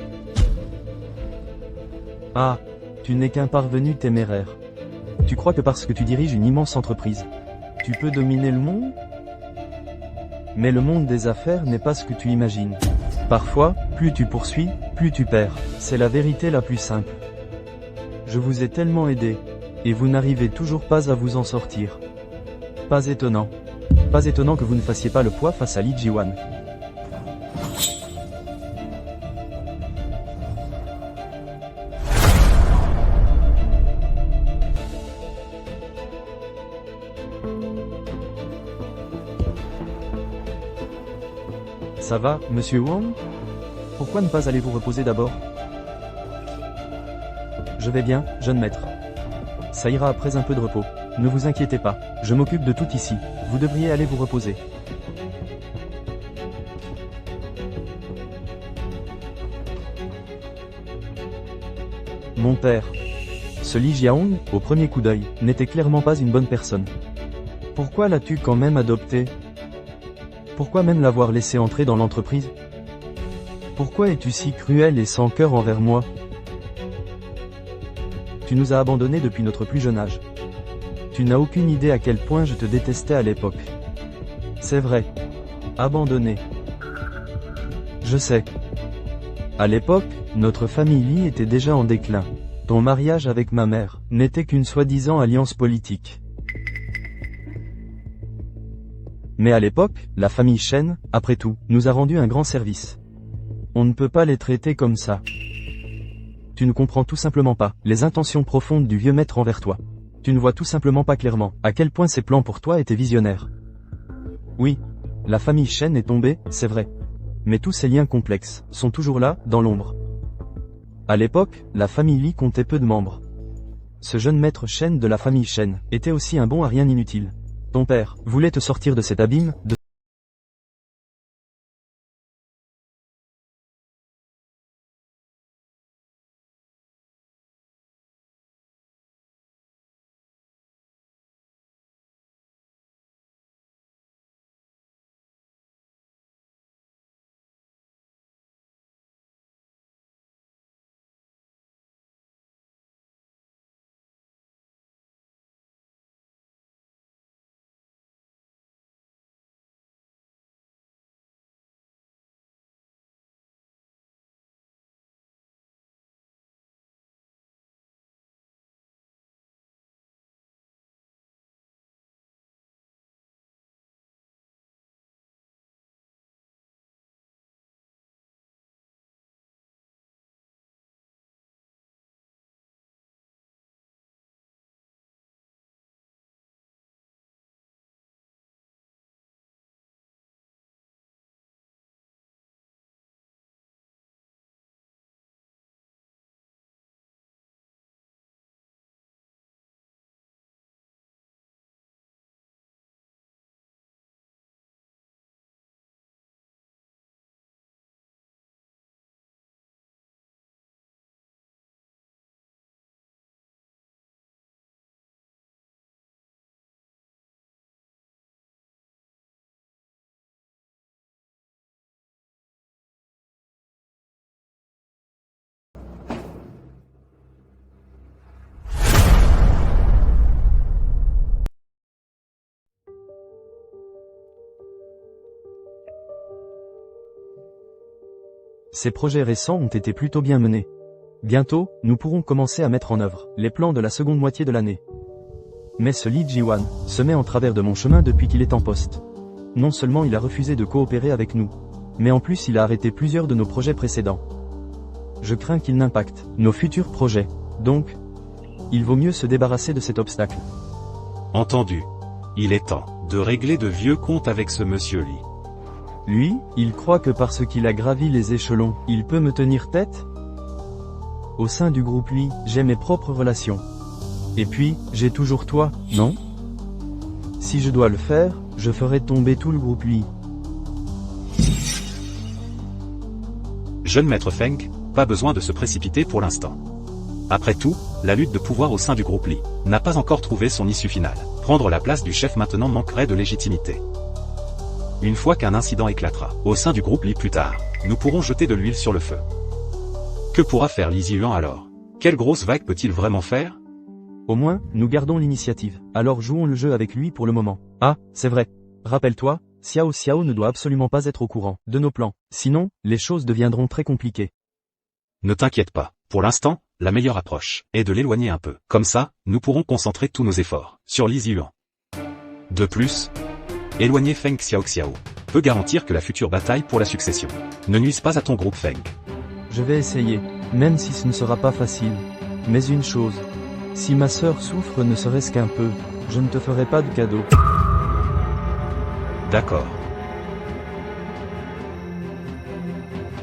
Ah, tu n'es qu'un parvenu téméraire. Tu crois que parce que tu diriges une immense entreprise, tu peux dominer le monde? Mais le monde des affaires n'est pas ce que tu imagines. Parfois, plus tu poursuis, plus tu perds. C'est la vérité la plus simple. Je vous ai tellement aidé, et vous n'arrivez toujours pas à vous en sortir. Pas étonnant. Pas étonnant que vous ne fassiez pas le poids face à Li Jiwan. Ça va, monsieur Wang? Pourquoi ne pas aller vous reposer d'abord? Je vais bien, jeune maître. Ça ira après un peu de repos. Ne vous inquiétez pas, je m'occupe de tout ici. Vous devriez aller vous reposer. Mon père. Ce Li Jiahong, au premier coup d'œil, n'était clairement pas une bonne personne. Pourquoi l'as-tu quand même adopté? Pourquoi même l'avoir laissé entrer dans l'entreprise? Pourquoi es-tu si cruel et sans cœur envers moi? Tu nous as abandonnés depuis notre plus jeune âge. Tu n'as aucune idée à quel point je te détestais à l'époque. C'est vrai. Abandonné. Je sais. À l'époque, notre famille Li était déjà en déclin. Ton mariage avec ma mère n'était qu'une soi-disant alliance politique. Mais à l'époque, la famille Shen, après tout, nous a rendu un grand service. On ne peut pas les traiter comme ça. Tu ne comprends tout simplement pas les intentions profondes du vieux maître envers toi. Tu ne vois tout simplement pas clairement à quel point ses plans pour toi étaient visionnaires. Oui, la famille Shen est tombée, c'est vrai. Mais tous ces liens complexes sont toujours là, dans l'ombre. À l'époque, la famille Li comptait peu de membres. Ce jeune maître Shen de la famille Shen était aussi un bon à rien inutile. Ton père voulait te sortir de cet abîme, de Ces projets récents ont été plutôt bien menés. Bientôt, nous pourrons commencer à mettre en œuvre les plans de la seconde moitié de l'année. Mais ce Li Jiwan se met en travers de mon chemin depuis qu'il est en poste. Non seulement il a refusé de coopérer avec nous, mais en plus il a arrêté plusieurs de nos projets précédents. Je crains qu'il n'impacte nos futurs projets. Donc, il vaut mieux se débarrasser de cet obstacle. Entendu. Il est temps de régler de vieux comptes avec ce monsieur Li. Lui, il croit que parce qu'il a gravi les échelons, il peut me tenir tête? Au sein du groupe Li, j'ai mes propres relations. Et puis, j'ai toujours toi, non? Si je dois le faire, je ferai tomber tout le groupe Li. Jeune maître Feng, pas besoin de se précipiter pour l'instant. Après tout, la lutte de pouvoir au sein du groupe Li n'a pas encore trouvé son issue finale. Prendre la place du chef maintenant manquerait de légitimité. Une fois qu'un incident éclatera au sein du groupe Li plus tard, nous pourrons jeter de l'huile sur le feu. Que pourra faire Li Ziyuan alors? Quelle grosse vague peut-il vraiment faire? Au moins, nous gardons l'initiative. Alors jouons le jeu avec lui pour le moment. Ah, c'est vrai. Rappelle-toi, Xiao Xiao ne doit absolument pas être au courant de nos plans. Sinon, les choses deviendront très compliquées. Ne t'inquiète pas. Pour l'instant, la meilleure approche est de l'éloigner un peu. Comme ça, nous pourrons concentrer tous nos efforts sur Li Ziyuan. De plus, éloigner Feng Xiao Xiao peut garantir que la future bataille pour la succession ne nuise pas à ton groupe Feng. Je vais essayer, même si ce ne sera pas facile. Mais une chose, si ma sœur souffre ne serait-ce qu'un peu, je ne te ferai pas de cadeau. D'accord.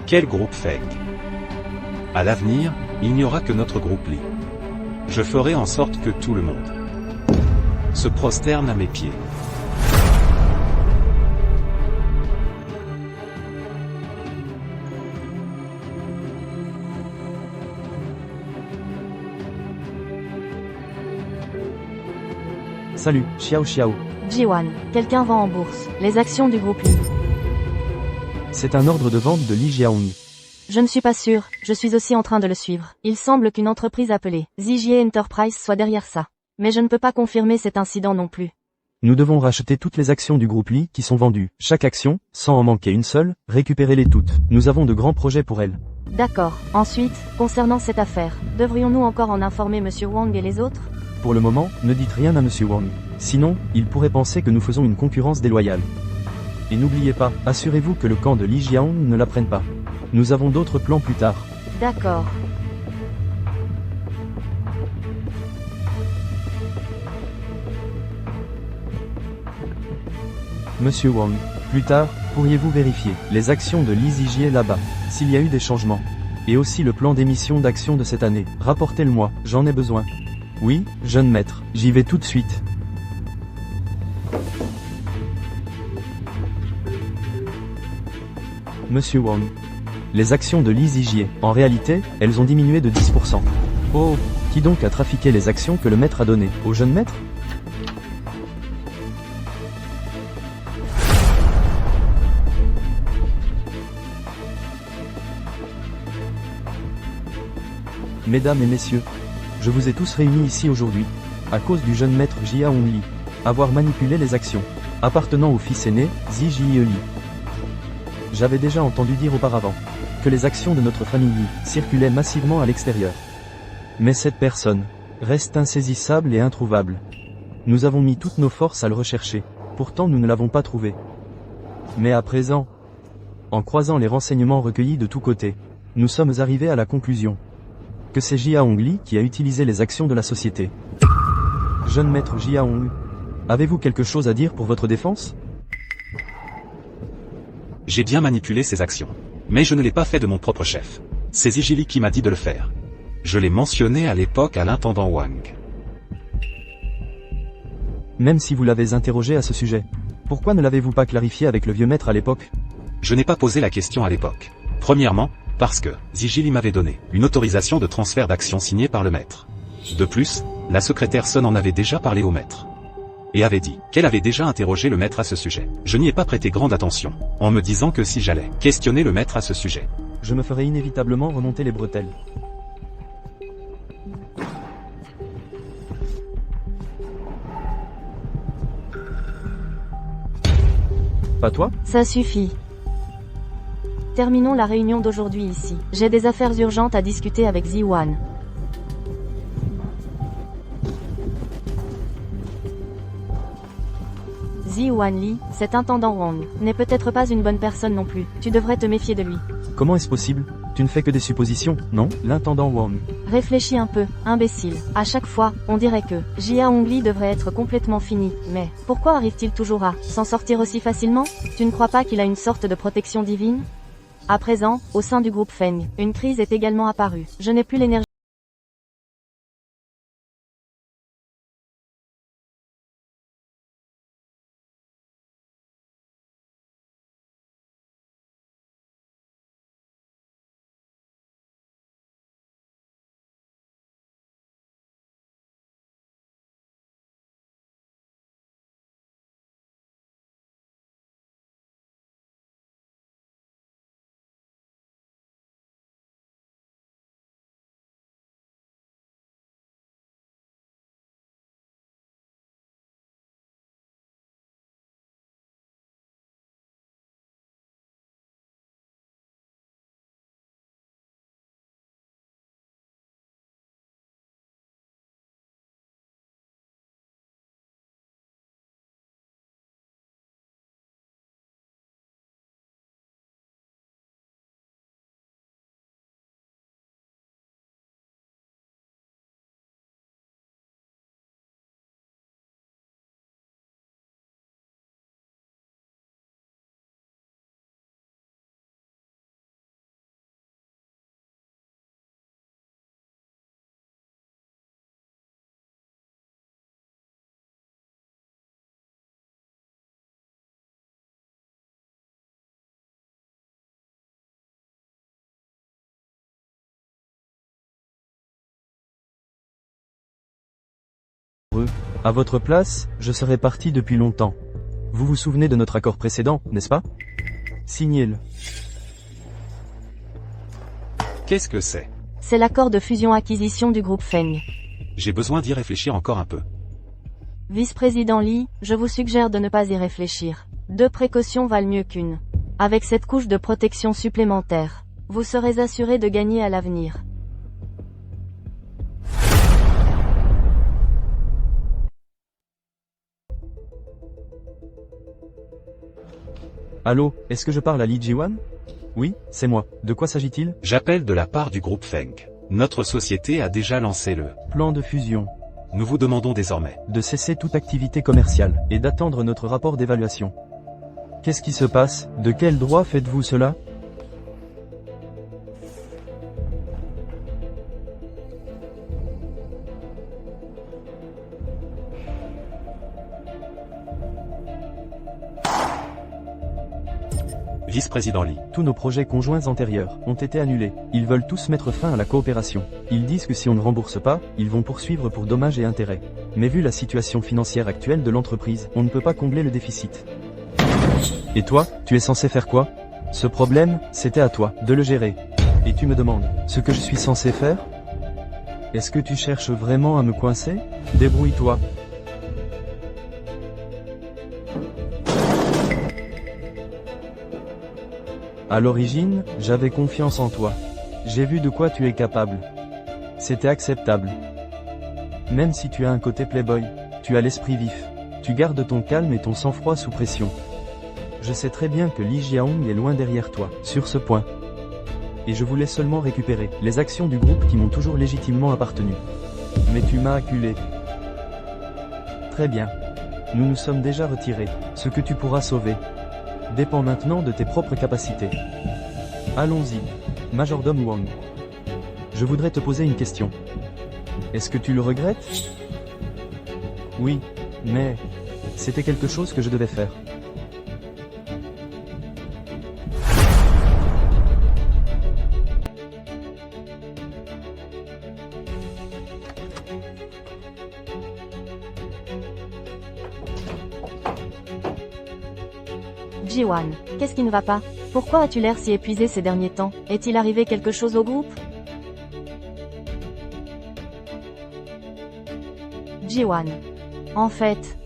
Quel groupe Feng? À l'avenir, il n'y aura que notre groupe Li. Je ferai en sorte que tout le monde se prosterne à mes pieds. Salut, Xiao Xiao. Jiwan, quelqu'un vend en bourse les actions du groupe Li. C'est un ordre de vente de Li Jiaong. Je ne suis pas sûr, je suis aussi en train de le suivre. Il semble qu'une entreprise appelée Zijie Enterprise soit derrière ça. Mais je ne peux pas confirmer cet incident non plus. Nous devons racheter toutes les actions du groupe Li qui sont vendues. Chaque action, sans en manquer une seule, récupérer-les toutes. Nous avons de grands projets pour elles. D'accord. Ensuite, concernant cette affaire, devrions-nous encore en informer Monsieur Wang et les autres? Pour le moment, ne dites rien à Monsieur Wang. Sinon, il pourrait penser que nous faisons une concurrence déloyale. Et n'oubliez pas, assurez-vous que le camp de Li Jiaong ne la prenne pas. Nous avons d'autres plans plus tard. D'accord. Monsieur Wang, plus tard, pourriez-vous vérifier les actions de Li Zijian là-bas, s'il y a eu des changements? Et aussi le plan d'émission d'actions de cette année, rapportez-le-moi, j'en ai besoin. Oui, jeune maître, j'y vais tout de suite. Monsieur Wang. Les actions de Li Zijian, en réalité, elles ont diminué de 10%. Oh, qui donc a trafiqué les actions que le maître a données au jeune maître? Mesdames et messieurs, je vous ai tous réunis ici aujourd'hui, à cause du jeune maître Jia Hongli, avoir manipulé les actions appartenant au fils aîné, Zi Jie Li. J'avais déjà entendu dire auparavant que les actions de notre famille Li circulaient massivement à l'extérieur. Mais cette personne reste insaisissable et introuvable. Nous avons mis toutes nos forces à le rechercher, pourtant nous ne l'avons pas trouvé. Mais à présent, en croisant les renseignements recueillis de tous côtés, nous sommes arrivés à la conclusion que c'est Jia Hongli qui a utilisé les actions de la société. Jeune maître Jia Hong, avez-vous quelque chose à dire pour votre défense? J'ai bien manipulé ces actions. Mais je ne l'ai pas fait de mon propre chef. C'est Zijili qui m'a dit de le faire. Je l'ai mentionné à l'époque à l'intendant Wang. Même si vous l'avez interrogé à ce sujet, pourquoi ne l'avez-vous pas clarifié avec le vieux maître à l'époque? Je n'ai pas posé la question à l'époque. Premièrement, parce que Zijili m'avait donné une autorisation de transfert d'actions signée par le maître. De plus, la secrétaire Sun en avait déjà parlé au maître. Et avait dit qu'elle avait déjà interrogé le maître à ce sujet. Je n'y ai pas prêté grande attention, en me disant que si j'allais questionner le maître à ce sujet, je me ferai inévitablement remonter les bretelles. Pas toi? Ça suffit. Terminons la réunion d'aujourd'hui ici. J'ai des affaires urgentes à discuter avec Ziwan. Ziwan Li, cet intendant Wang, n'est peut-être pas une bonne personne non plus. Tu devrais te méfier de lui. Comment est-ce possible? Tu ne fais que des suppositions, non? L'intendant Wang. Réfléchis un peu, imbécile. À chaque fois, on dirait que Jia Hongli devrait être complètement fini. Mais pourquoi arrive-t-il toujours à s'en sortir aussi facilement? Tu ne crois pas qu'il a une sorte de protection divine? À présent, au sein du groupe Feng, une crise est également apparue. Je n'ai plus l'énergie. À votre place, je serais parti depuis longtemps. Vous vous souvenez de notre accord précédent, n'est-ce pas? Signez-le. Qu'est-ce que c'est? C'est l'accord de fusion-acquisition du groupe Feng. J'ai besoin d'y réfléchir encore un peu. Vice-président Li, je vous suggère de ne pas y réfléchir. 2 précautions valent mieux qu'une. Avec cette couche de protection supplémentaire, vous serez assuré de gagner à l'avenir. Allô, est-ce que je parle à Li Jiwan? Oui, c'est moi. De quoi s'agit-il? J'appelle de la part du groupe Feng. Notre société a déjà lancé le plan de fusion. Nous vous demandons désormais de cesser toute activité commerciale et d'attendre notre rapport d'évaluation. Qu'est-ce qui se passe? De quel droit faites-vous cela? Vice-président Lee. Tous nos projets conjoints antérieurs ont été annulés. Ils veulent tous mettre fin à la coopération. Ils disent que si on ne rembourse pas, ils vont poursuivre pour dommages et intérêts. Mais vu la situation financière actuelle de l'entreprise, on ne peut pas combler le déficit. Et toi, tu es censé faire quoi? Ce problème, c'était à toi de le gérer. Et tu me demandes ce que je suis censé faire? Est-ce que tu cherches vraiment à me coincer? Débrouille-toi. À l'origine, j'avais confiance en toi. J'ai vu de quoi tu es capable. C'était acceptable. Même si tu as un côté playboy, tu as l'esprit vif. Tu gardes ton calme et ton sang-froid sous pression. Je sais très bien que Lee Jae-hong est loin derrière toi, sur ce point. Et je voulais seulement récupérer les actions du groupe qui m'ont toujours légitimement appartenu. Mais tu m'as acculé. Très bien. Nous nous sommes déjà retirés. Ce que tu pourras sauver dépend maintenant de tes propres capacités. Allons-y, Majordome Wang. Je voudrais te poser une question. Est-ce que tu le regrettes? Oui, mais c'était quelque chose que je devais faire. Ji-wan, qu'est-ce qui ne va pas? Pourquoi as-tu l'air si épuisé ces derniers temps? Est-il arrivé quelque chose au groupe? Ji-wan. En fait,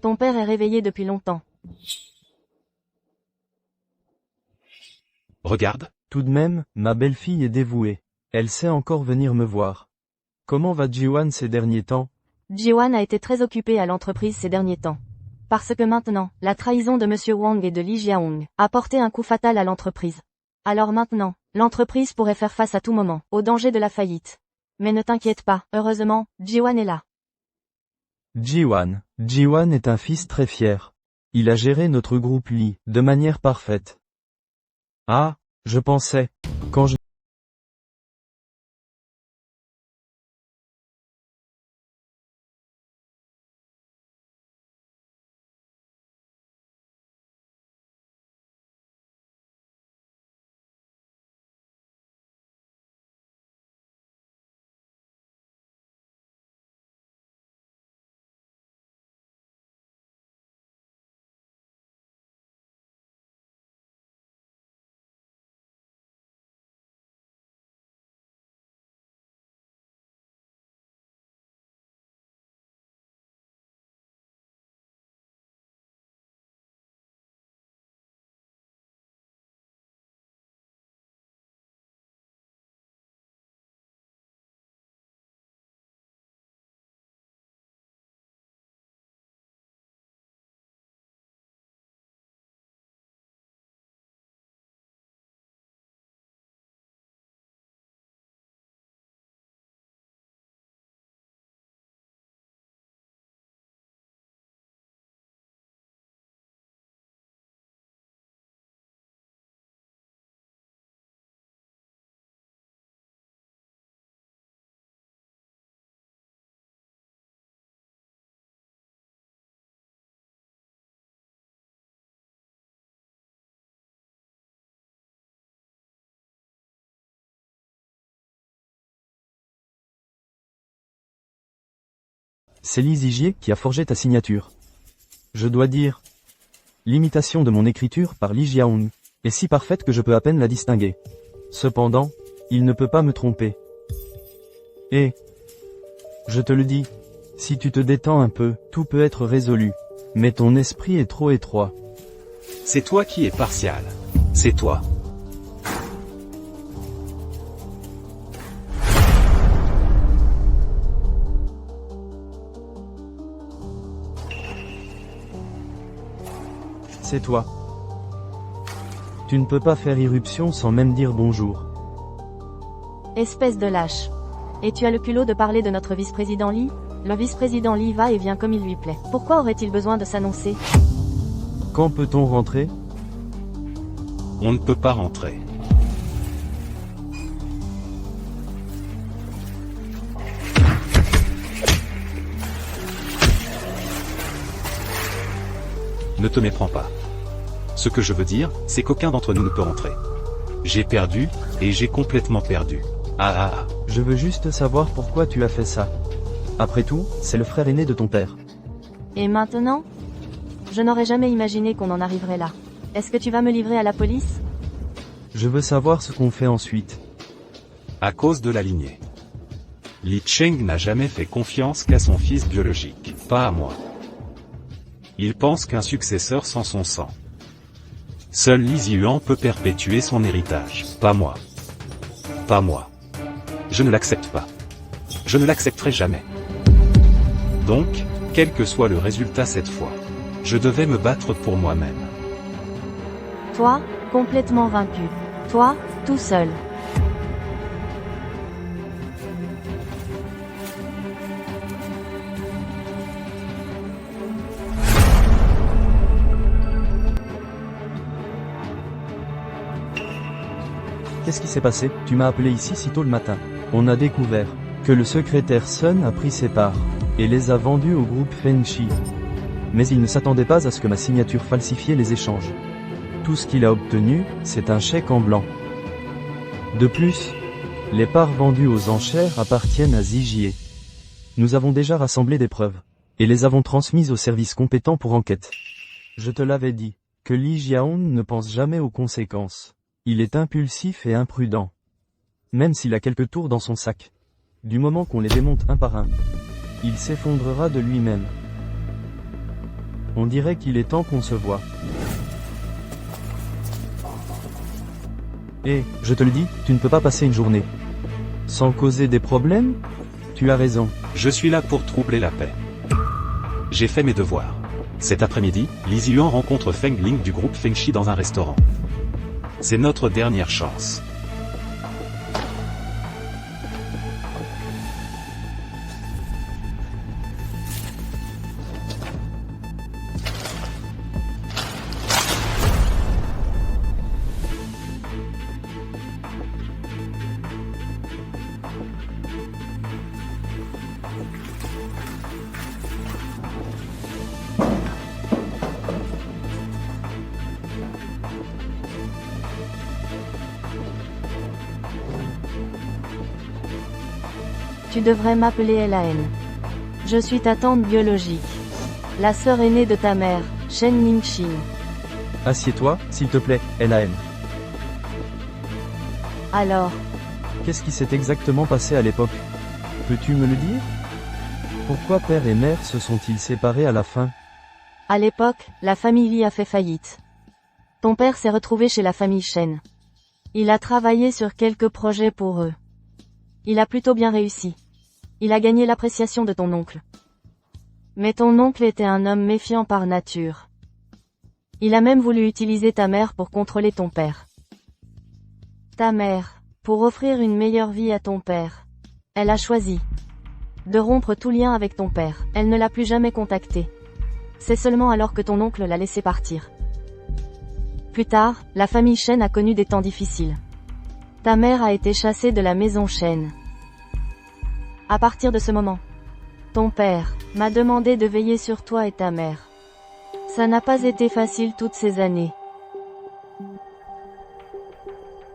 ton père est réveillé depuis longtemps. Regarde. Tout de même, ma belle-fille est dévouée. Elle sait encore venir me voir. Comment va Ji-wan ces derniers temps? Ji-wan a été très occupé à l'entreprise ces derniers temps. Parce que maintenant, la trahison de Monsieur Wang et de Lee Jae-hong a porté un coup fatal à l'entreprise. Alors maintenant, l'entreprise pourrait faire face à tout moment, au danger de la faillite. Mais ne t'inquiète pas, heureusement, Ji-wan est là. Ji-wan. Ji-wan est un fils très fier. Il a géré notre groupe Lee, de manière parfaite. Ah, je pensais, quand je... C'est Lee Zijier qui a forgé ta signature. Je dois dire, l'imitation de mon écriture par Lee Jae-hong est si parfaite que je peux à peine la distinguer. Cependant, il ne peut pas me tromper. Et, je te le dis, si tu te détends un peu, tout peut être résolu. Mais ton esprit est trop étroit. C'est toi qui es partial. C'est toi. C'est toi. Tu ne peux pas faire irruption sans même dire bonjour. Espèce de lâche. Et tu as le culot de parler de notre vice-président Lee? Le vice-président Lee va et vient comme il lui plaît. Pourquoi aurait-il besoin de s'annoncer? Quand peut-on rentrer? On ne peut pas rentrer. Ne te méprends pas. Ce que je veux dire, c'est qu'aucun d'entre nous ne peut rentrer. J'ai perdu, et j'ai complètement perdu. Ah. Je veux juste savoir pourquoi tu as fait ça. Après tout, c'est le frère aîné de ton père. Et maintenant? Je n'aurais jamais imaginé qu'on en arriverait là. Est-ce que tu vas me livrer à la police? Je veux savoir ce qu'on fait ensuite. À cause de la lignée. Li Cheng n'a jamais fait confiance qu'à son fils biologique, pas à moi. Il pense qu'un successeur sans son sang. Seul Li Ziyuan peut perpétuer son héritage, pas moi. Pas moi. Je ne l'accepte pas. Je ne l'accepterai jamais. Donc, quel que soit le résultat cette fois, je devais me battre pour moi-même. Toi, complètement vaincu. Toi, tout seul. Qu'est-ce qui s'est passé? Tu m'as appelé ici si tôt le matin. On a découvert que le secrétaire Sun a pris ses parts et les a vendues au groupe Fenchi. Mais il ne s'attendait pas à ce que ma signature falsifiait les échanges. Tout ce qu'il a obtenu, c'est un chèque en blanc. De plus, les parts vendues aux enchères appartiennent à Zijie. Nous avons déjà rassemblé des preuves et les avons transmises aux services compétents pour enquête. Je te l'avais dit, que Li Jiaon ne pense jamais aux conséquences. Il est impulsif et imprudent. Même s'il a quelques tours dans son sac. Du moment qu'on les démonte un par un, il s'effondrera de lui-même. On dirait qu'il est temps qu'on se voie. Je te le dis, tu ne peux pas passer une journée sans causer des problèmes? Tu as raison. Je suis là pour troubler la paix. J'ai fait mes devoirs. Cet après-midi, Li Ziyuan rencontre Feng Ling du groupe Fengshi dans un restaurant. C'est notre dernière chance. Tu devrais m'appeler LAN. Je suis ta tante biologique. La sœur aînée de ta mère, Shen Ningxin. Assieds-toi, s'il te plaît, LAN. Alors, Qu'est-ce qui s'est exactement passé à l'époque? Peux-tu me le dire? Pourquoi père et mère se sont-ils séparés à la fin? à l'époque, la famille Li a fait faillite. Ton père s'est retrouvé chez la famille Shen. Il a travaillé sur quelques projets pour eux. Il a plutôt bien réussi. Il a gagné l'appréciation de ton oncle. Mais ton oncle était un homme méfiant par nature. Il a même voulu utiliser ta mère pour contrôler ton père. Ta mère, pour offrir une meilleure vie à ton père. Elle a choisi de rompre tout lien avec ton père. Elle ne l'a plus jamais contacté. C'est seulement alors que ton oncle l'a laissé partir. Plus tard, la famille Shen a connu des temps difficiles. Ta mère a été chassée de la maison Shen. À partir de ce moment, ton père m'a demandé de veiller sur toi et ta mère. Ça n'a pas été facile toutes ces années.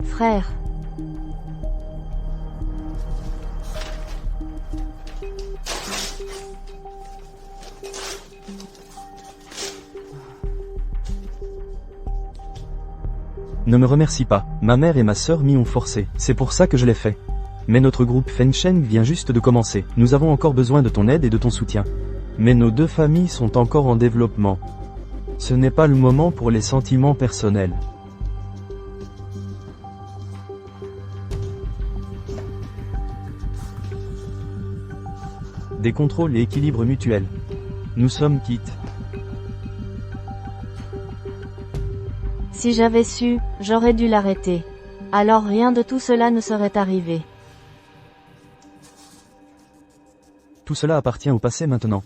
Frère. Ne me remercie pas, ma mère et ma sœur m'y ont forcé, c'est pour ça que je l'ai fait. Mais notre groupe Fengsheng vient juste de commencer, nous avons encore besoin de ton aide et de ton soutien. Mais nos deux familles sont encore en développement. Ce n'est pas le moment pour les sentiments personnels. Des contrôles et équilibres mutuels. Nous sommes quittes. Si j'avais su, j'aurais dû l'arrêter. Alors rien de tout cela ne serait arrivé. Tout cela appartient au passé maintenant.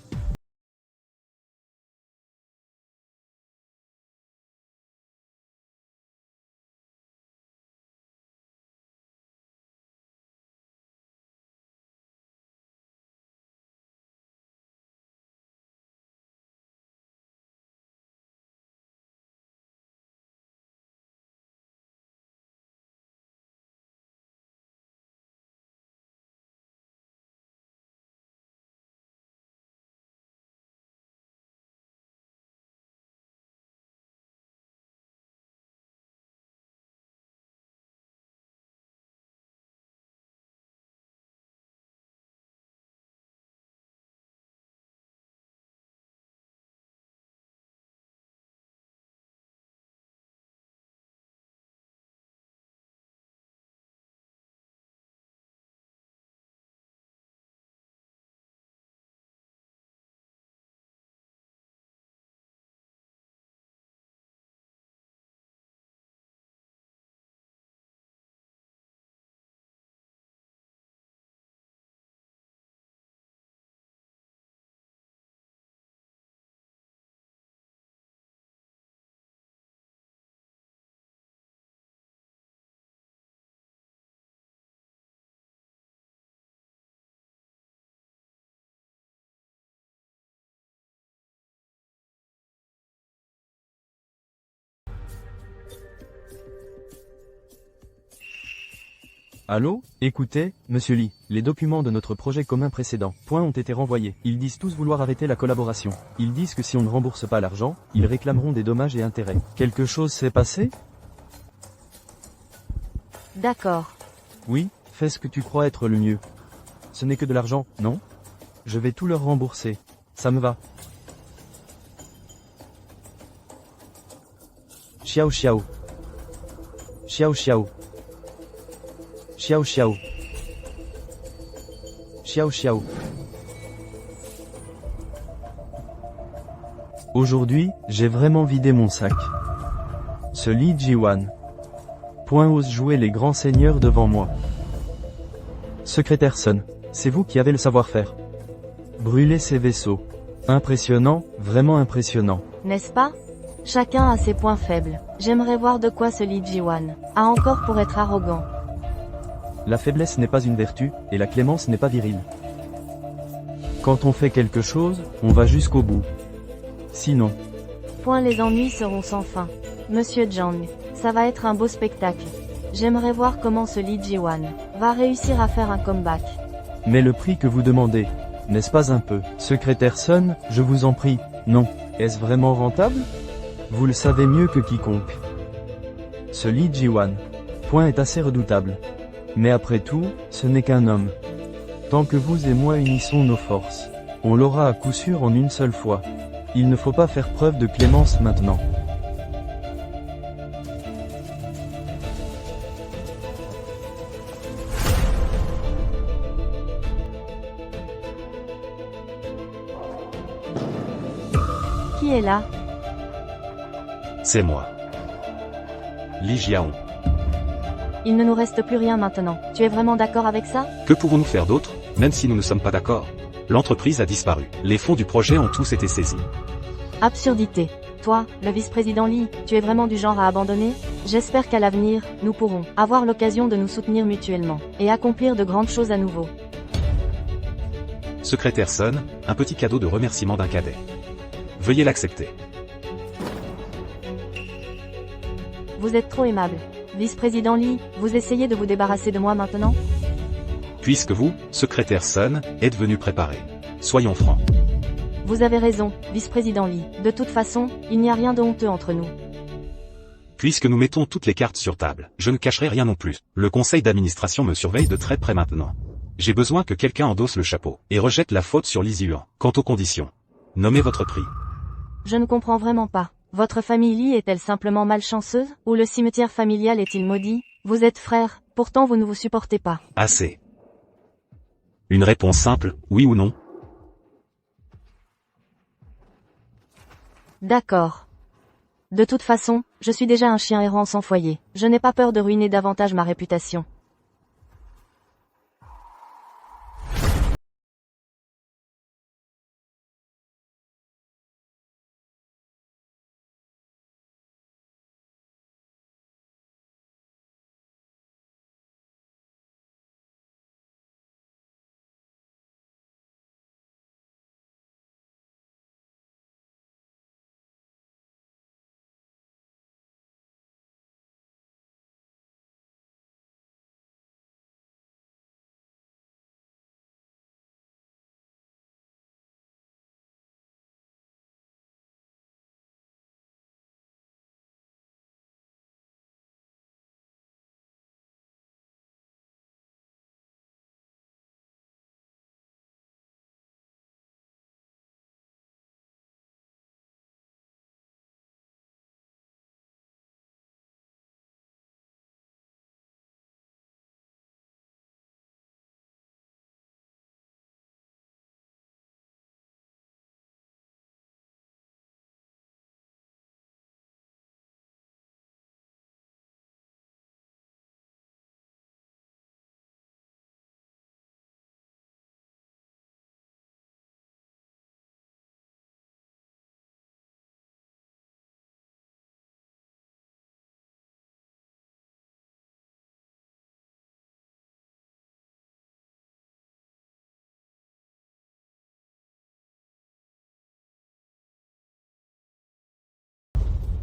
Allô? Écoutez, monsieur Lee, les documents de notre projet commun précédent, ont été renvoyés. Ils disent tous vouloir arrêter la collaboration. Ils disent que si on ne rembourse pas l'argent, ils réclameront des dommages et intérêts. Quelque chose s'est passé? D'accord. Oui, fais ce que tu crois être le mieux. Ce n'est que de l'argent, non? Je vais tout leur rembourser. Ça me va. Xiao xiao. Xiao xiao. Xiao xiao. Xiao xiao. Aujourd'hui, j'ai vraiment vidé mon sac. Ce Li Jiwan. Ose jouer les grands seigneurs devant moi. Secrétaire Sun, c'est vous qui avez le savoir-faire. Brûler ces vaisseaux. Impressionnant, vraiment impressionnant. N'est-ce pas? Chacun a ses points faibles. J'aimerais voir de quoi ce Li Jiwan a encore pour être arrogant. La faiblesse n'est pas une vertu, et la clémence n'est pas virile. Quand on fait quelque chose, on va jusqu'au bout. Sinon, Les ennuis seront sans fin. Monsieur Zhang, ça va être un beau spectacle. J'aimerais voir comment ce Li Jiwan va réussir à faire un comeback. mais le prix que vous demandez, n'est-ce pas un peu? Secrétaire Sun, je vous en prie, non. Est-ce vraiment rentable? Vous le savez mieux que quiconque. Ce Li Jiwan. Est assez redoutable. Mais après tout, ce n'est qu'un homme. Tant que vous et moi unissons nos forces, on l'aura à coup sûr en une seule fois. Il ne faut pas faire preuve de clémence maintenant. Qui est là? C'est moi. Li Jiaon. Il ne nous reste plus rien maintenant. Tu es vraiment d'accord avec ça? Que pouvons-nous faire d'autre, même si nous ne sommes pas d'accord? L'entreprise a disparu. Les fonds du projet ont tous été saisis. Absurdité. Toi, le vice-président Lee, tu es vraiment du genre à abandonner? J'espère qu'à l'avenir, nous pourrons avoir l'occasion de nous soutenir mutuellement et accomplir de grandes choses à nouveau. Secrétaire Sun, un petit cadeau de remerciement d'un cadet. Veuillez l'accepter. Vous êtes trop aimable. Vice-président Lee, vous essayez de vous débarrasser de moi maintenant? Puisque vous, secrétaire Sun, êtes venu préparer. Soyons francs. Vous avez raison, vice-président Lee. De toute façon, il n'y a rien de honteux entre nous. Puisque nous mettons toutes les cartes sur table, je ne cacherai rien non plus. Le conseil d'administration me surveille de très près maintenant. J'ai besoin que quelqu'un endosse le chapeau et rejette la faute sur Li Ziluan. Quant aux conditions, nommez votre prix. Je ne comprends vraiment pas. Votre famille Lee est-elle simplement malchanceuse? Ou le cimetière familial est-il maudit? Vous êtes frères, pourtant vous ne vous supportez pas. Assez. Une réponse simple, oui ou non? D'accord. De toute façon, je suis déjà un chien errant sans foyer. Je n'ai pas peur de ruiner davantage ma réputation.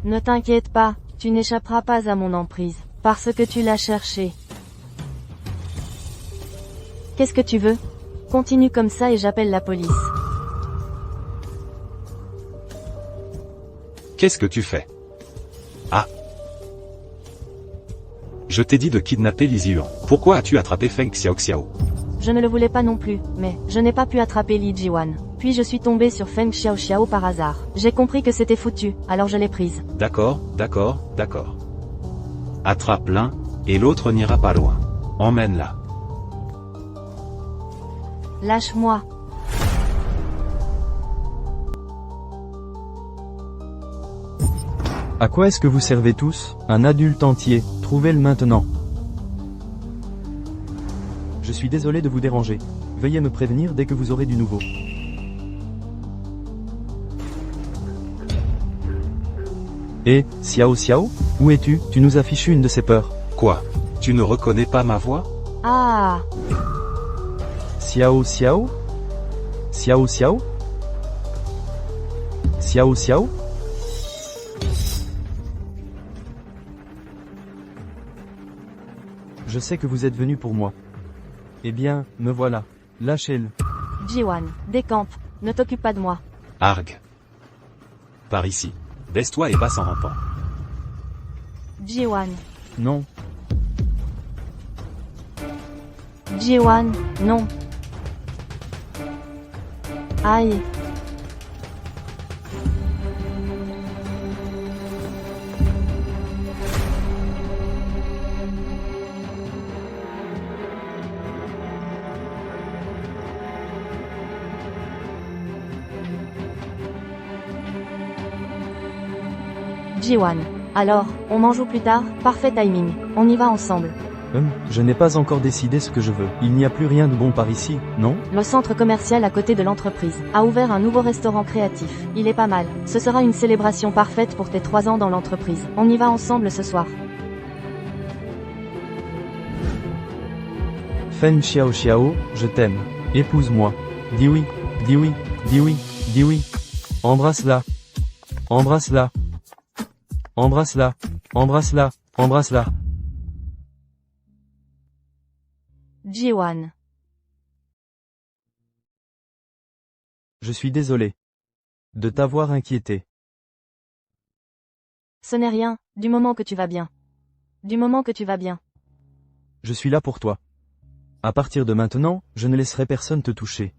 Ne t'inquiète pas, tu n'échapperas pas à mon emprise, parce que tu l'as cherché. Qu'est-ce que tu veux? Continue comme ça et j'appelle la police. Qu'est-ce que tu fais? Ah. Je t'ai dit de kidnapper Li Ziyuan. Pourquoi as-tu attrapé Feng Xiaoxiao? Je ne le voulais pas non plus, mais je n'ai pas pu attraper Li Jiwan. Puis je suis tombé sur Feng Xiaoxiao par hasard. J'ai compris que c'était foutu, alors je l'ai prise. D'accord, d'accord, d'accord. Attrape l'un, et l'autre n'ira pas loin. Emmène-la. Lâche-moi. À quoi est-ce que vous servez tous? Un adulte entier, trouvez-le maintenant. Je suis désolé de vous déranger. Veuillez me prévenir dès que vous aurez du nouveau. Eh, Xiao Xiao? Où es-tu? Tu nous as fichu une de ces peurs. Quoi? Tu ne reconnais pas ma voix? Ah! Xiao Xiao? Xiao Xiao? Xiao Xiao? Je sais que vous êtes venu pour moi. Eh bien, me voilà. Lâchez-le. Jiwan, décampe. Ne t'occupe pas de moi. Arg. Par ici. Baisse-toi et passe en rampant. Jiwan. Non. Jiwan, non. Aïe. Jiwan. Alors, on m'en joue plus tard? Parfait timing. On y va ensemble. Je n'ai pas encore décidé ce que je veux. Il n'y a plus rien de bon par ici, non? Le centre commercial à côté de l'entreprise a ouvert un nouveau restaurant créatif. Il est pas mal. Ce sera une célébration parfaite pour tes 3 ans dans l'entreprise. On y va ensemble ce soir. Feng Xiao Xiao, je t'aime. Épouse-moi. Dis oui, dis oui, dis oui, dis oui. Embrasse-la. Embrasse-la. Embrasse-la. Embrasse-la. Embrasse-la. Jiwan. Je suis désolé de t'avoir inquiété. Ce n'est rien, du moment que tu vas bien. Du moment que tu vas bien. Je suis là pour toi. À partir de maintenant, je ne laisserai personne te toucher.